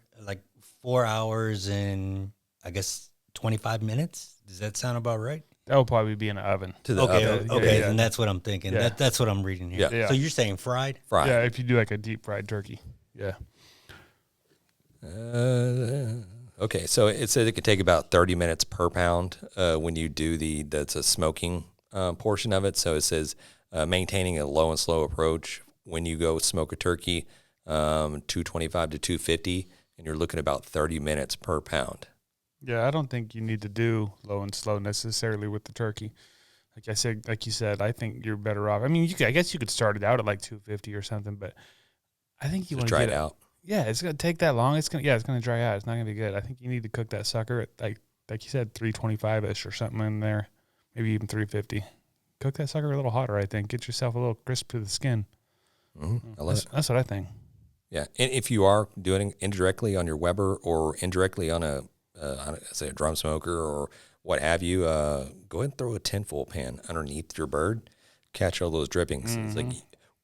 hours and I guess 25 minutes. Does that sound about right? That would probably be in an oven. To the Okay, oven. okay, yeah. and that's what I'm thinking. Yeah. That's what I'm reading here. Yeah. Yeah. So you're saying fried? Fried. Yeah, if you do like a deep fried turkey. Yeah. Okay, so it says it could take about 30 minutes per pound when you do that's a smoking portion of it. So it says maintaining a low and slow approach when you go smoke a turkey, 225 to 250, and you're looking at about 30 minutes per pound. Yeah, I don't think you need to do low and slow necessarily with the turkey. Like you said, I think you're better off. I mean, I guess you could start it out at like 250 or something, but I think you want to Try get it out. Yeah, it's gonna take that long. It's gonna dry out. It's not gonna be good. I think you need to cook that sucker at like you said, 325-ish or something in there, maybe even 350. Cook that sucker a little hotter. I think get yourself a little crisp to the skin. I love it. That's what I think. Yeah, and if you are doing it indirectly on your Weber or indirectly on a drum smoker or what have you, go ahead and throw a tinfoil pan underneath your bird, catch all those drippings. It's like,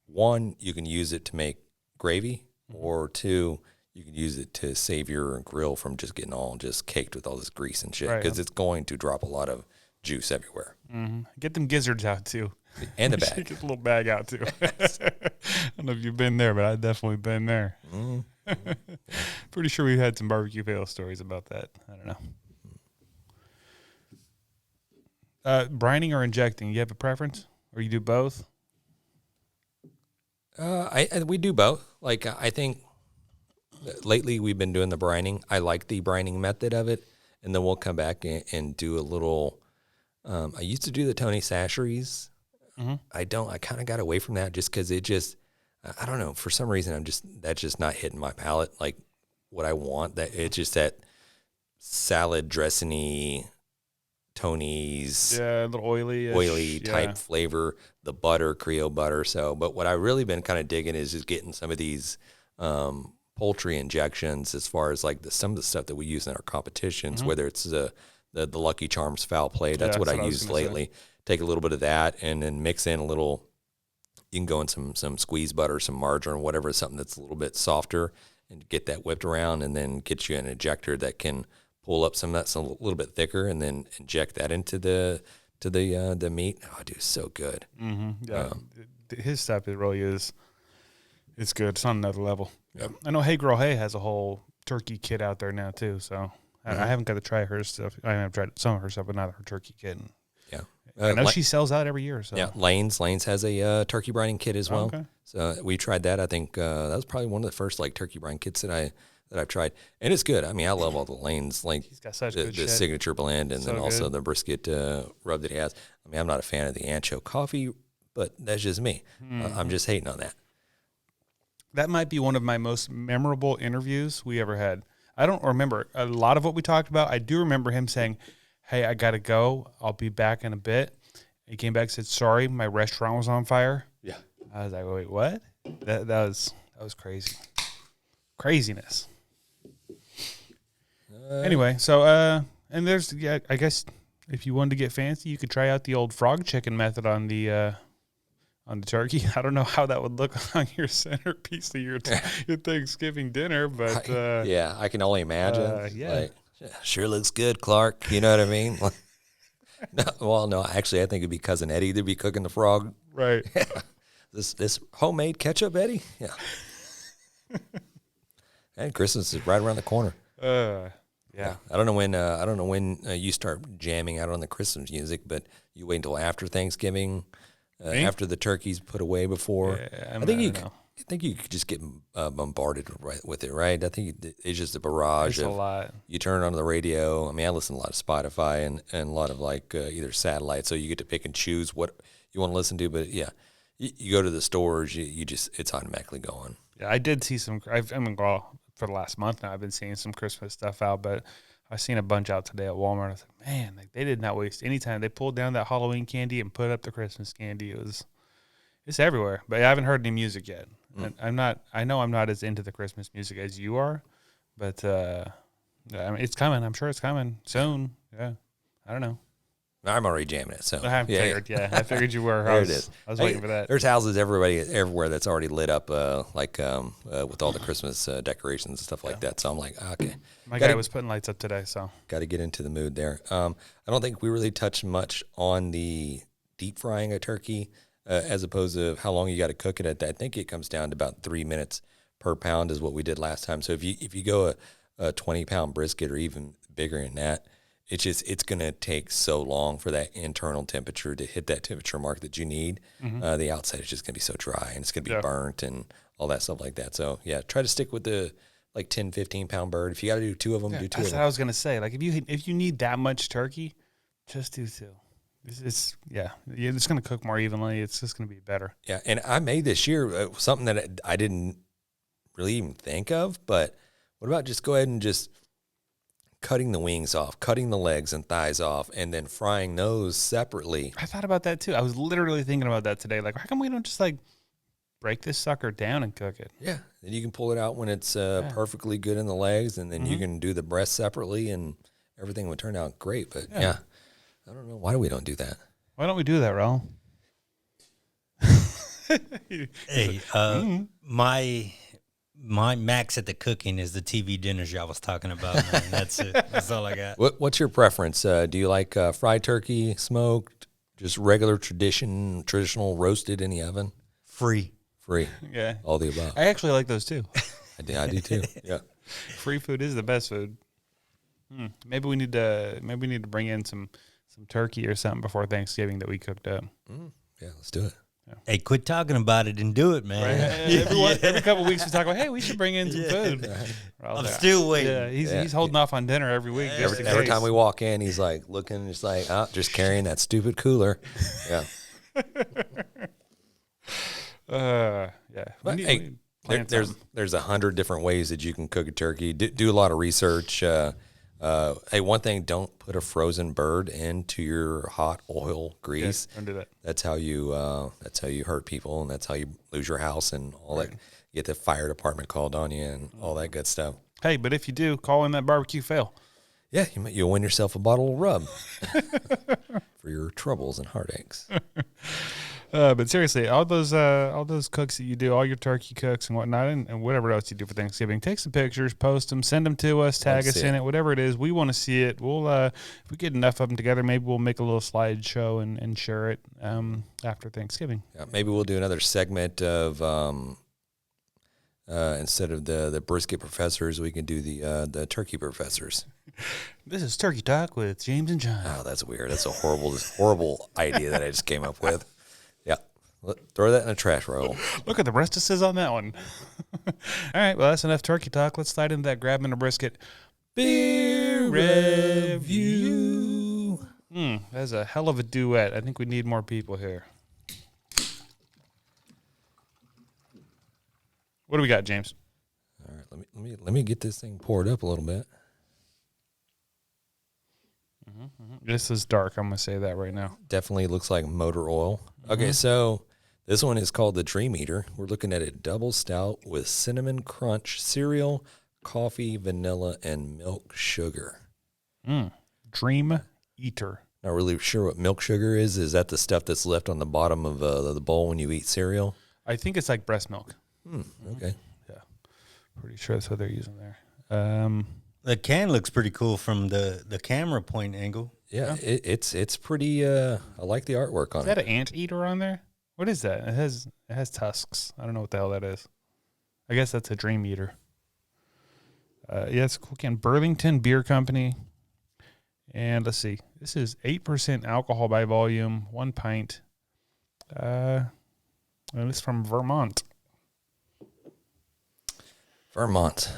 one, you can use it to make gravy, or two, you can use it to save your grill from just getting all just caked with all this grease and shit, because it's going to drop a lot of juice everywhere. Get them gizzards out too. And the You should bag. Get the little bag out too. I don't know if you've been there, but I've definitely been there. Pretty sure we've had some barbecue fail stories about that. I don't know. Brining or injecting? You have a preference, or you do both? We do both. I think lately we've been doing the brining. I like the brining method of it, and then we'll come back and do a little. I used to do the Tony Sacheries. I kind of got away from that just because I don't know, for some reason that's just not hitting my palate like what I want. That it's just that salad dressing-y Tony's Yeah, a little oily type flavor, the butter, Creole butter. So, but what I really been kind of digging is just getting some of these poultry injections as far as some of the stuff that we use in our competitions, whether it's the Lucky Charms foul play. That's what I used lately. Take a little bit of that and then mix in a little. You can go in some squeeze butter, some margarine, whatever, something that's a little bit softer, and get that whipped around, and then get you an injector that can pull up some of that's a little bit thicker, and then inject that into the meat. Oh, dude, so good. Yeah, his stuff it really is. It's good. It's on another level. Yep. I know Hey Girl Hey has a whole turkey kit out there now too. So I haven't got to try her stuff. I have tried some of her stuff, but not her turkey kit. And Yeah. I know she sells out every year. So Yeah, Lane's has a turkey brining kit as well. Okay. So we tried that. I think that was probably one of the first turkey brine kits that I've tried, and it's good. I mean, I love all the Lane's he's got such the good shit. signature blend, and So then also good. the brisket rub that he has. I mean, I'm not a fan of the ancho coffee, but that's just me. I'm just hating on that. That might be one of my most memorable interviews we ever had. I don't remember a lot of what we talked about. I do remember him saying, "Hey, I got to go. I'll be back in a bit." He came back and said, "Sorry, my restaurant was on fire." Yeah. I was like, "Wait, what?" That was crazy. Craziness. Anyway, so and there's I guess if you wanted to get fancy, you could try out the old frog chicken method on the turkey. I don't know how that would look on your centerpiece of your Thanksgiving dinner, but Yeah, I can only imagine. yeah. Sure looks good, Clark. You know what I mean? No, actually, I think it'd be Cousin Eddie that'd be cooking the frog. right. This homemade ketchup, Eddie. Yeah. And Christmas is right around the corner. Yeah. I don't know when you start jamming out on the Christmas music, but you wait until after Thanksgiving, after the turkey's put away before. Yeah, I think you know. think you could just get bombarded with it, right? I think it's just a barrage It's of a lot. You turn on the radio. I mean, I listen to a lot of Spotify and a lot of like either satellite, so you get to pick and choose what you want to listen to. But yeah, you go to the stores, you just it's automatically going. Yeah, I did see some. Well, for the last month now, I've been seeing some Christmas stuff out, but I've seen a bunch out today at Walmart. I was like, man, like they did not waste any time. They pulled down that Halloween candy and put up the Christmas candy. It's everywhere, but I haven't heard any music yet. And I know I'm not as into the Christmas music as you are, but I mean, it's coming. I'm sure it's coming soon. Yeah, I don't know. I'm already jamming it. So I figured you were. There it is. I was waiting for that. There's houses everywhere that's already lit up, with all the Christmas decorations and stuff like that. So I'm like, okay. My guy was putting lights up today, so Got to get into the mood there. I don't think we really touched much on the deep frying a turkey, as opposed to how long you got to cook it at. I think it comes down to about 3 minutes per pound is what we did last time. So if you go a 20-pound brisket or even bigger than that, it's going to take so long for that internal temperature to hit that temperature mark that you need. The outside is just going to be so dry and it's going to be burnt and all that stuff like that. So yeah, try to stick with the like 10, 15-pound bird. If you got to do two of them, do two of them. That's what I was going to say. Like if you need that much turkey, just do two. It's going to cook more evenly. It's just going to be better. Yeah, and I made this year something that I didn't really even think of, but what about just go ahead and just cutting the wings off, cutting the legs and thighs off, and then frying those separately. I thought about that too. I was literally thinking about that today. Like, how come we don't just like break this sucker down and cook it? Yeah, and you can pull it out when it's perfectly good in the legs, and then you can do the breast separately, and everything would turn out great. But yeah, I don't know why we don't do that. Why don't we do that, Raul? Hey, my max at the cooking is the TV dinners y'all was talking about. Man. That's it. That's all I got. What's your preference? Do you like fried turkey, smoked, just regular traditional roasted in the oven? Free. Yeah. All the above. I actually like those too. I do too. Yeah. Free food is the best food. Maybe we need to bring in some turkey or something before Thanksgiving that we cooked up. Yeah, let's do it. Hey, quit talking about it and do it, man. Right? Every couple of weeks we talk about, hey, we should bring in some food. I'm still waiting. Yeah, he's holding off on dinner every week. Every time we walk in, he's like looking, just like, just carrying that stupid cooler. Yeah. But hey, there's 100 different ways that you can cook a turkey. Do a lot of research. Hey, one thing: don't put a frozen bird into your hot oil grease. Don't do that. That's how you hurt people, and that's how you lose your house and all that. You get the fire department called on you and all that good stuff. Hey, but if you do, call in that barbecue fail. Yeah, you'll win yourself a bottle of rub for your troubles and heartaches. But seriously, all those cooks that you do, all your turkey cooks and whatnot, and whatever else you do for Thanksgiving, take some pictures, post them, send them to us, tag us in it, whatever it is. We want to see it. We'll if we get enough of them together, maybe we'll make a little slideshow and share it after Thanksgiving. Yeah, maybe we'll do another segment of instead of the brisket professors, we can do the turkey professors. This is Turkey Talk with James and John. Oh, that's weird. That's a horrible idea that I just came up with. Yeah. Throw that in a trash roll. Look at the restices on that one. All right, well, that's enough turkey talk. Let's slide into that grabbing a brisket beer review. That's a hell of a duet. I think we need more people here. What do we got, James? All right, let me get this thing poured up a little bit. This is dark. I'm going to say that right now. Definitely looks like motor oil. Okay, so this one is called the Dream Eater. We're looking at a double stout with cinnamon crunch cereal, coffee, vanilla, and milk sugar. Dream Eater. Not really sure what milk sugar is. Is that the stuff that's left on the bottom of the bowl when you eat cereal? I think it's like breast milk. Okay. Yeah. Pretty sure that's what they're using there. The can looks pretty cool from the camera point angle. Yeah, it's pretty. I like the artwork on it. Is that an anteater on there? What is that? It has tusks. I don't know what the hell that is. I guess that's a Dream Eater. Yeah, it's a cool can. Burlington Beer Company. And let's see. This is 8% alcohol by volume, 1 pint. And it's from Vermont. Vermont.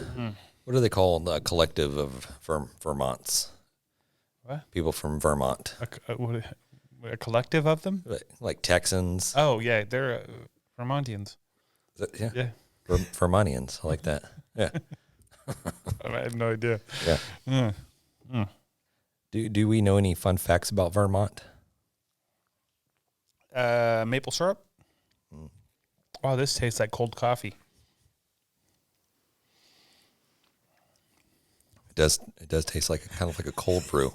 What are they called? A collective of Vermonts. What? People from Vermont. A collective of them? Like Texans. Oh, yeah. They're Vermontians. Is that, Yeah. Vermontians. I like that. Yeah. I have no idea. Yeah. Do we know any fun facts about Vermont? Maple syrup. Wow, this tastes like cold coffee. It does taste like kind of like a cold brew.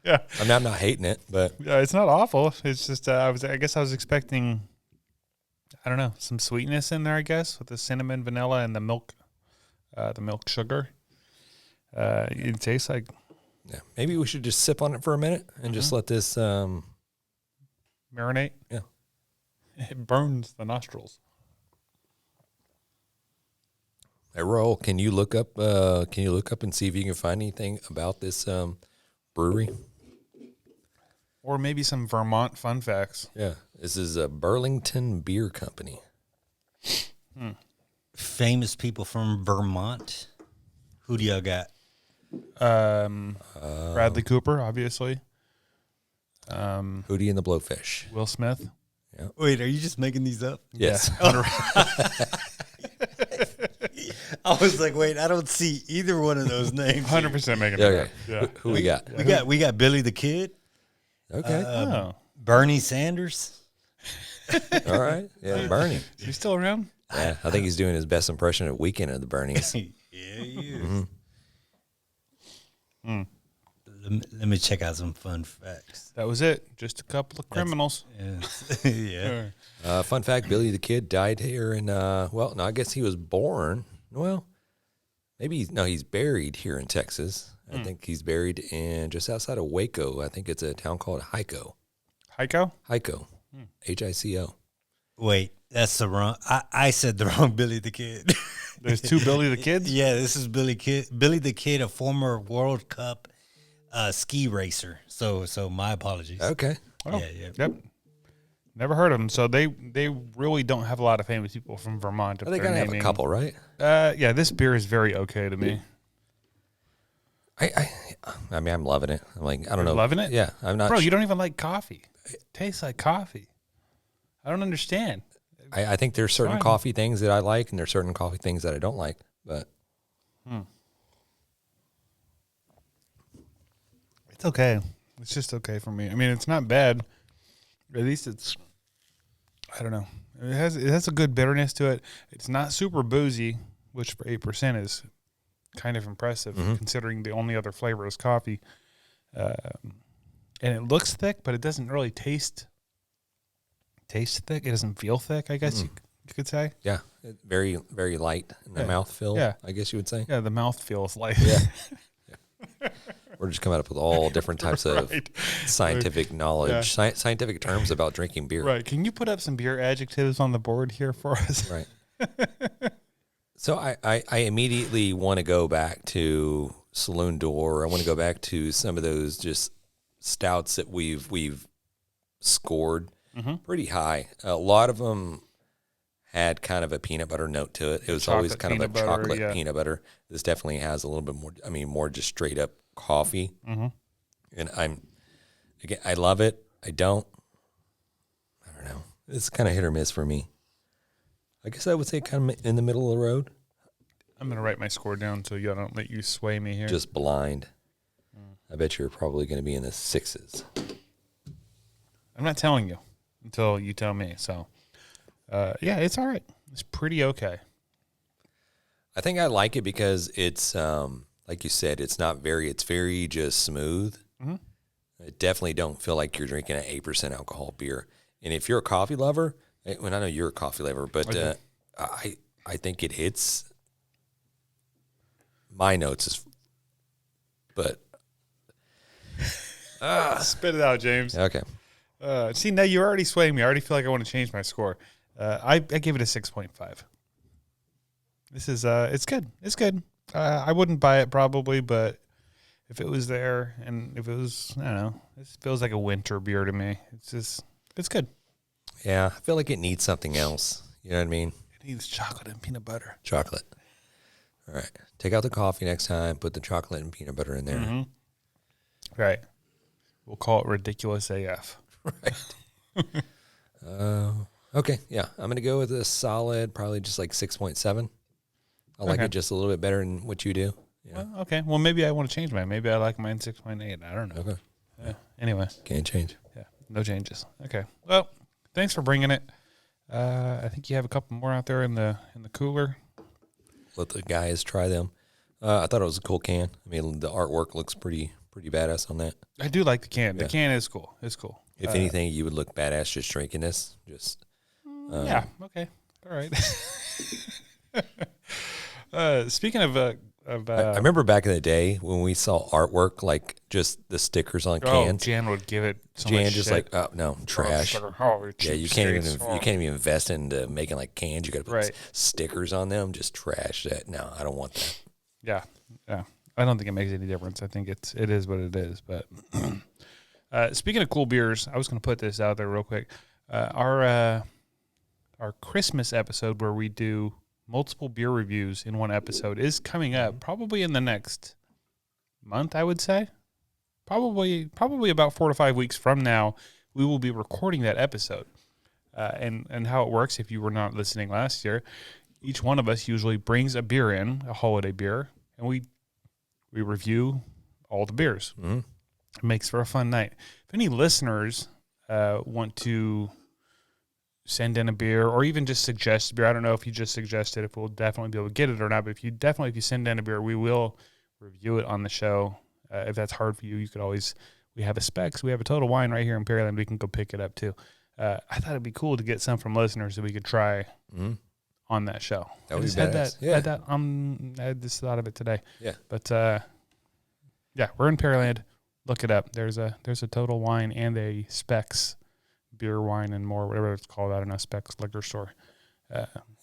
Yeah. I'm not hating it, but Yeah, it's not awful. It's just I guess I was expecting, I don't know, some sweetness in there. I guess with the cinnamon, vanilla, and the milk sugar. It tastes like. yeah, maybe we should just sip on it for a minute and just let this. Marinate. Yeah. It burns the nostrils. Hey, Roll, can you look up and see if you can find anything about this brewery? Or maybe some Vermont fun facts. Yeah, this is a Burlington Beer Company. Famous people from Vermont. Who do y'all got? Bradley Cooper, obviously. Hootie and the Blowfish. Will Smith. Wait, are you just making these up? Yes. I was like, wait, I don't see either one of those names. 100% making Yeah, it okay. up. Yeah. Who we got? We got Billy the Kid, Okay. Bernie Sanders. All right. Yeah, Bernie. Is he still around? Yeah, I think he's doing his best impression of Weekend of the Bernies. Yeah, he is. Let me check out some fun facts. That was it. Just a couple of criminals. Yeah. Fun fact, Billy the Kid died here in, I guess he was born. Well, he's buried here in Texas. I think he's buried in just outside of Waco. I think it's a town called Hico. Hico? Hico. Hico. Wait, that's the wrong. I said the wrong Billy the Kid. There's two Billy the Kids? Yeah, this is Billy the Kid, a former World Cup ski racer. So my apologies. Okay. Oh, Yeah. Yep. Never heard of them. So they really don't have a lot of famous people from Vermont. They gotta have a couple, right? Yeah, this beer is very okay to me. I mean, I'm loving it. I'm like, I don't know. Loving it? Yeah, I'm not. Bro, you don't even like coffee. It tastes like coffee. I don't understand. I think there's certain fine. coffee things that I like, and there's certain coffee things that I don't like. But It's okay. It's just okay for me. I mean, it's not bad. At least it's, I don't know. It has a good bitterness to it. It's not super boozy, which for 8% is kind of impressive considering the only other flavor is coffee. And it looks thick, but it doesn't really taste thick. It doesn't feel thick, I guess you could say. yeah, very, very light in the mouthfeel. Yeah. I guess you would say. Yeah, the mouth feels light. Yeah. We're just coming up with all different types of scientific knowledge, scientific terms about drinking beer. Right. Can you put up some beer adjectives on the board here for us? Right. So I immediately want to go back to Saloon Door. I want to go back to some of those just stouts that we've scored pretty high. A lot of them had kind of a peanut butter note to it. It was always Chocolate kind of a peanut butter, chocolate yeah. peanut butter. This definitely has a little bit more, more just straight up coffee. And I love it. I don't know. It's kind of hit or miss for me. I guess I would say kind of in the middle of the road. I'm going to write my score down so I don't let you sway me here. Just blind. I bet you're probably going to be in the 6s. I'm not telling you until you tell me. So, yeah, it's all right. It's pretty okay. I think I like it because it's, like you said, it's very just smooth. I definitely don't feel like you're drinking an 8% alcohol beer. And if you're a coffee lover, I know you're a coffee lover, but I think it hits my notes. But Spit it out, James. okay. See, now you're already swaying me. I already feel like I want to change my score. I gave it a 6.5. This is it's good. It's good. I wouldn't buy it probably, but if it was there and if it was, I don't know, this feels like a winter beer to me. It's good. Yeah, I feel like it needs something else. You know what I mean? It needs chocolate and peanut butter. Chocolate. All right. Take out the coffee next time. Put the chocolate and peanut butter in there. Mm-hmm. Right. We'll call it ridiculous AF. Right. Okay. Yeah. I'm going to go with a solid, probably just like 6.7. I like it just a little bit better than what you do. Yeah. Well, okay. Well, maybe I want to change mine. Maybe I like mine 6.8. I don't know. Okay. Yeah. Anyway. Can't change. Yeah. No changes. Okay. Well, thanks for bringing it. I think you have a couple more out there in the cooler. Let the guys try them. I thought it was a cool can. I mean, the artwork looks pretty badass on that. I do like the can. Yeah. The can is cool. It's cool. If anything, you would look badass just drinking this. Just yeah. Okay. All right. Speaking of I remember back in the day when we saw artwork, like just the stickers on cans. Jan would give it so Jan much just shit. like, oh no, trash. Yeah, you can't even invest into making like cans. You got to put stickers on them. Just trash that. No, I don't want that. Yeah. I don't think it makes any difference. I think it is what it is. But speaking of cool beers, I was going to put this out there real quick. Our Christmas episode where we do multiple beer reviews in one episode is coming up probably in the next month, I would say. Probably about 4 to 5 weeks from now, we will be recording that episode. And how it works, if you were not listening last year, each one of us usually brings a beer in, a holiday beer, and we review all the beers. Mm-hmm. It makes for a fun night. If any listeners want to send in a beer or even just suggest a beer, I don't know if you just suggested if we'll definitely be able to get it or not, but if you send in a beer, we will review it on the show. If that's hard for you, you could always, we have a Specs, we have a Total Wine right here in Pearland, we can go pick it up too. I thought it'd be cool to get some from listeners that we could try on that show. That would be badass. I had this thought of it today. Yeah. But yeah, we're in Pearland. Look it up. There's a Total Wine and a Specs beer, wine, and more, whatever it's called. I don't know, Specs liquor store.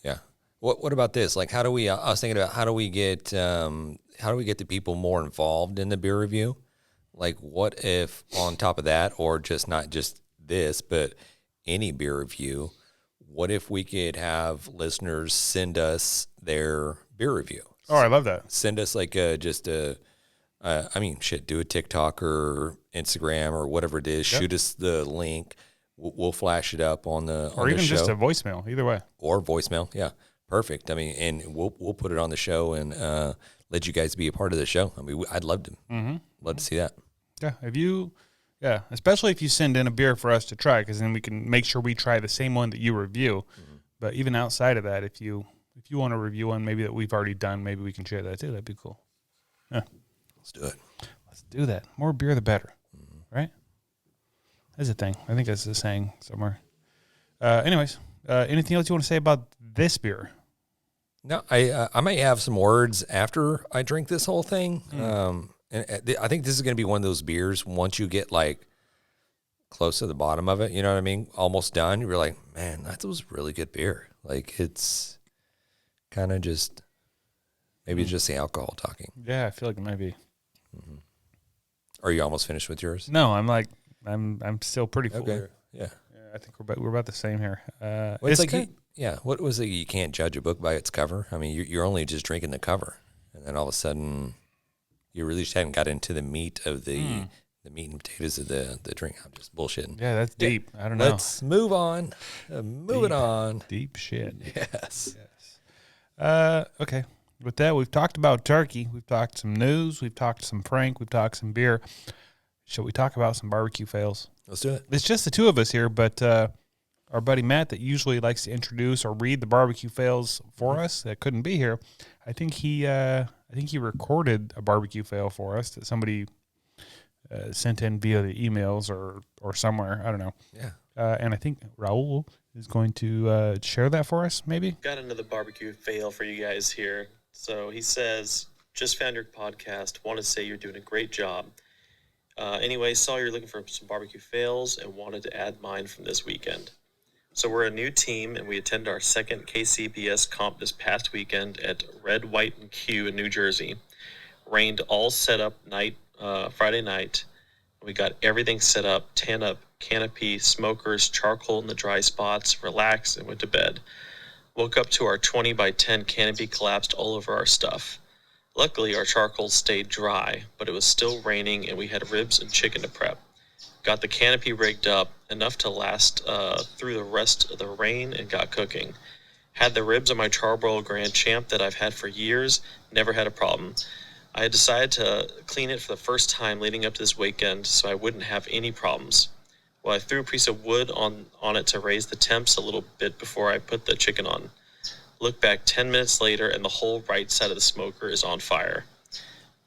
Yeah. What about this? Like, how do we? I was thinking about how do we get the people more involved in the beer review? Like, what if on top of that, or just not just this, but any beer review? What if we could have listeners send us their beer review? Oh, I love that. Send us like do a TikTok or Instagram or whatever it is. Yep. Shoot us the link. We'll flash it up on the or even show. Just a voicemail. Either way, or voicemail. Yeah, perfect. I mean, and we'll put it on the show and let you guys be a part of the show. I mean, I'd love to love to see that. Yeah, especially if you send in a beer for us to try, because then we can make sure we try the same one that you review. Mm-hmm. But even outside of that, if you want to review one maybe that we've already done, maybe we can share that too. That'd be cool. Yeah, let's do it. Let's do that. More beer, the better. Right? That's a thing. I think that's the saying somewhere. Anyways, anything else you want to say about this beer? No, I might have some words after I drink this whole thing. And I think this is going to be one of those beers, once you get like close to the bottom of it, you know what I mean? Almost done. You're like, man, that was really good beer. Like, it's kind of just, maybe it's just the alcohol talking. Yeah, I feel like it might be. Mm-hmm. Are you almost finished with yours? No, I'm still pretty full. Okay. Here. Yeah. I think we're about the same here. It's like what was it? You can't judge a book by its cover. I mean, you're only just drinking the cover, and then all of a sudden, you really just hadn't got into the meat of the meat and potatoes of the drink. I'm just bullshitting. Yeah, that's deep. I don't know. Let's move on. Moving on. Deep shit. Yes. Okay. With that, we've talked about turkey. We've talked some news. We've talked some Frank. We've talked some beer. Shall we talk about some barbecue fails? Let's do it. It's just the two of us here, but our buddy Matt that usually likes to introduce or read the barbecue fails for us that couldn't be here. I think he recorded a barbecue fail for us that somebody sent in via the emails or somewhere. I don't know. Yeah. And I think Raul is going to share that for us, maybe. Got another barbecue fail for you guys here. So he says, just found your podcast. Want to say you're doing a great job. Anyway, saw you're looking for some barbecue fails and wanted to add mine from this weekend. So we're a new team, and we attended our second KCBS comp this past weekend at Red, White, and Q in New Jersey. Rained all set up Friday night. We got everything set up, tan up, canopy, smokers, charcoal in the dry spots, relaxed, and went to bed. Woke up to our 20 by 10 canopy collapsed all over our stuff. Luckily, our charcoal stayed dry, but it was still raining and we had ribs and chicken to prep. Got the canopy rigged up, enough to last through the rest of the rain, and got cooking. Had the ribs on my charbroil Grand Champ that I've had for years, never had a problem. I had decided to clean it for the first time leading up to this weekend so I wouldn't have any problems. Well, I threw a piece of wood on it to raise the temps a little bit before I put the chicken on. Look back 10 minutes later and the whole right side of the smoker is on fire.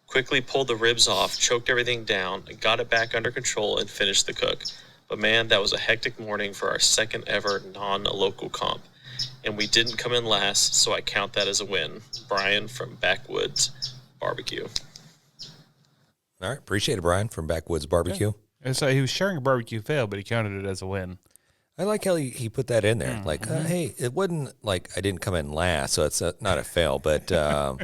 Quickly pulled the ribs off, choked everything down, got it back under control, and finished the cook. But man, that was a hectic morning for our second ever non-local comp. And we didn't come in last, so I count that as a win. Brian from Backwoods BBQ. All right. Appreciate it, Brian from Backwoods BBQ. Yeah. So he was sharing a barbecue fail, but he counted it as a win. I like how he put that in there. Like, hey, it wasn't like I didn't come in last, so it's not a fail. But no,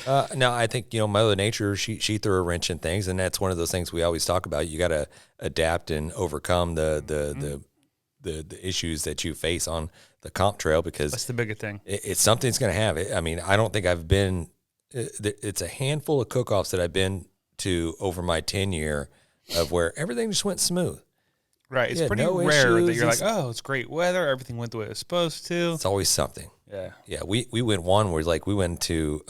I think, Mother Nature, she threw a wrench in things, and that's one of those things we always talk about. You got to adapt and overcome the issues that you face on the comp trail, because that's the bigger thing. It's something's going to have it. I mean, I don't think I've been. It's a handful of cook-offs that I've been to over my 10-year of where everything just went smooth. Right. It's pretty rare that you're like, oh, it's great weather. Everything went the way it was supposed to. It's always something. Yeah. Yeah. We went one where we went to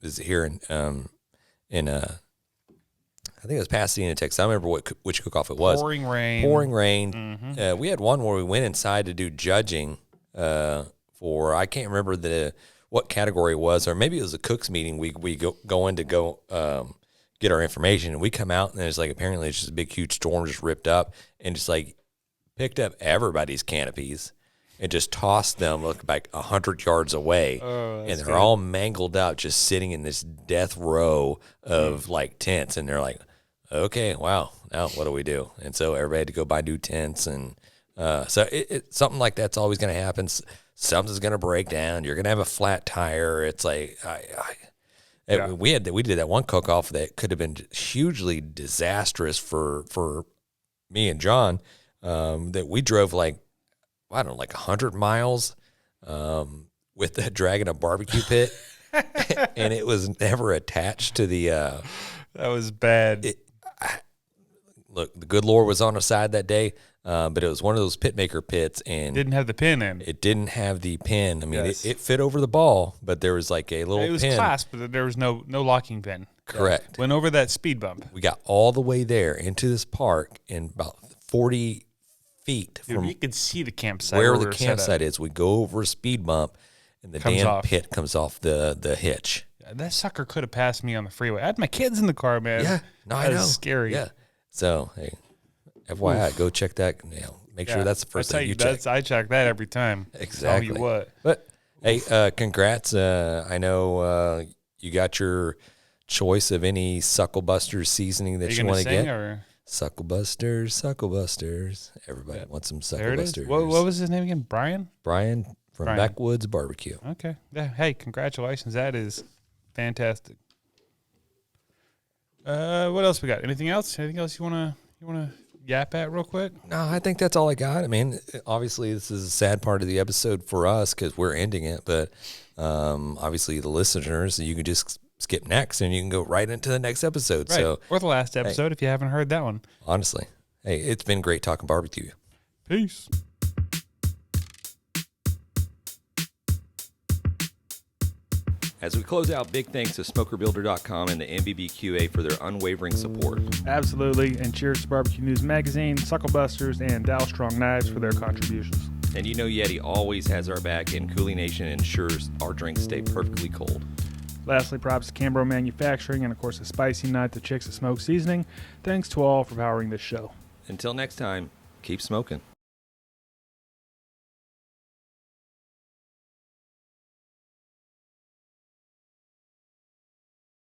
is it here in I think it was Pasadena, Texas. I don't remember which cook-off it was. Pouring rain. Mm-hmm. We had one where we went inside to do judging for, I can't remember what category it was, or maybe it was a cook's meeting. We go in to get our information, and we come out, and there's apparently it's just a big huge storm just ripped up and just picked up everybody's canopies and just tossed them 100 yards away, and they're all mangled up, just sitting in this death row of tents, and they're like, okay, wow, now what do we do? And so everybody had to go buy new tents, and so it something like that's always going to happen. Something's going to break down. You're going to have a flat tire. It's we did that one cook-off that could have been hugely disastrous for me and John, that we drove 100 miles with dragging a barbecue pit, and it was never attached to the that was bad. Look, the good Lord was on our side that day, but it was one of those pit maker pits, and didn't have the pin in. It didn't have the pin. I mean, it fit over the ball, but there was a little pin. It was clasped, but there was no locking pin. Correct. Went over that speed bump. We got all the way there into this park in about 40 feet from you could see the campsite. Where the campsite is. We go over a speed bump, and the damn pit comes off the hitch. That sucker could have passed me on the freeway. I had my kids in the car, man. Yeah, no, I know. That's scary. Yeah. So, hey, FYI, go check that. Make sure that's the first thing you check. I check that every time. Exactly. Tell you what. But hey, congrats. I know you got your choice of any Sucklebusters seasoning that you want to get. Sucklebusters. Everybody wants some Sucklebusters. What was his name again? Brian? Brian from Backwoods BBQ. Okay. Yeah. Hey, congratulations. That is fantastic. What else we got? Anything else? Anything else you wanna yap at real quick? No, I think that's all I got. I mean, obviously this is a sad part of the episode for us because we're ending it, but obviously the listeners, you can just skip next and you can go right into the next episode. Right. So, or the last episode if you haven't heard that one. Honestly, hey, it's been great talking barbecue. Peace. As we close out, big thanks to SmokerBuilder.com and the NBBQA for their unwavering support. Absolutely, and cheers to Barbecue News Magazine, Sucklebusters, and Dalstrong Knives for their contributions. And YETI always has our back, and CoolieNation ensures our drinks stay perfectly cold. Lastly, props to Cambro Manufacturing, and of course the Spicy Nut, the Chicks that Smoke Seasoning. Thanks to all for powering this show. Until next time, keep smoking.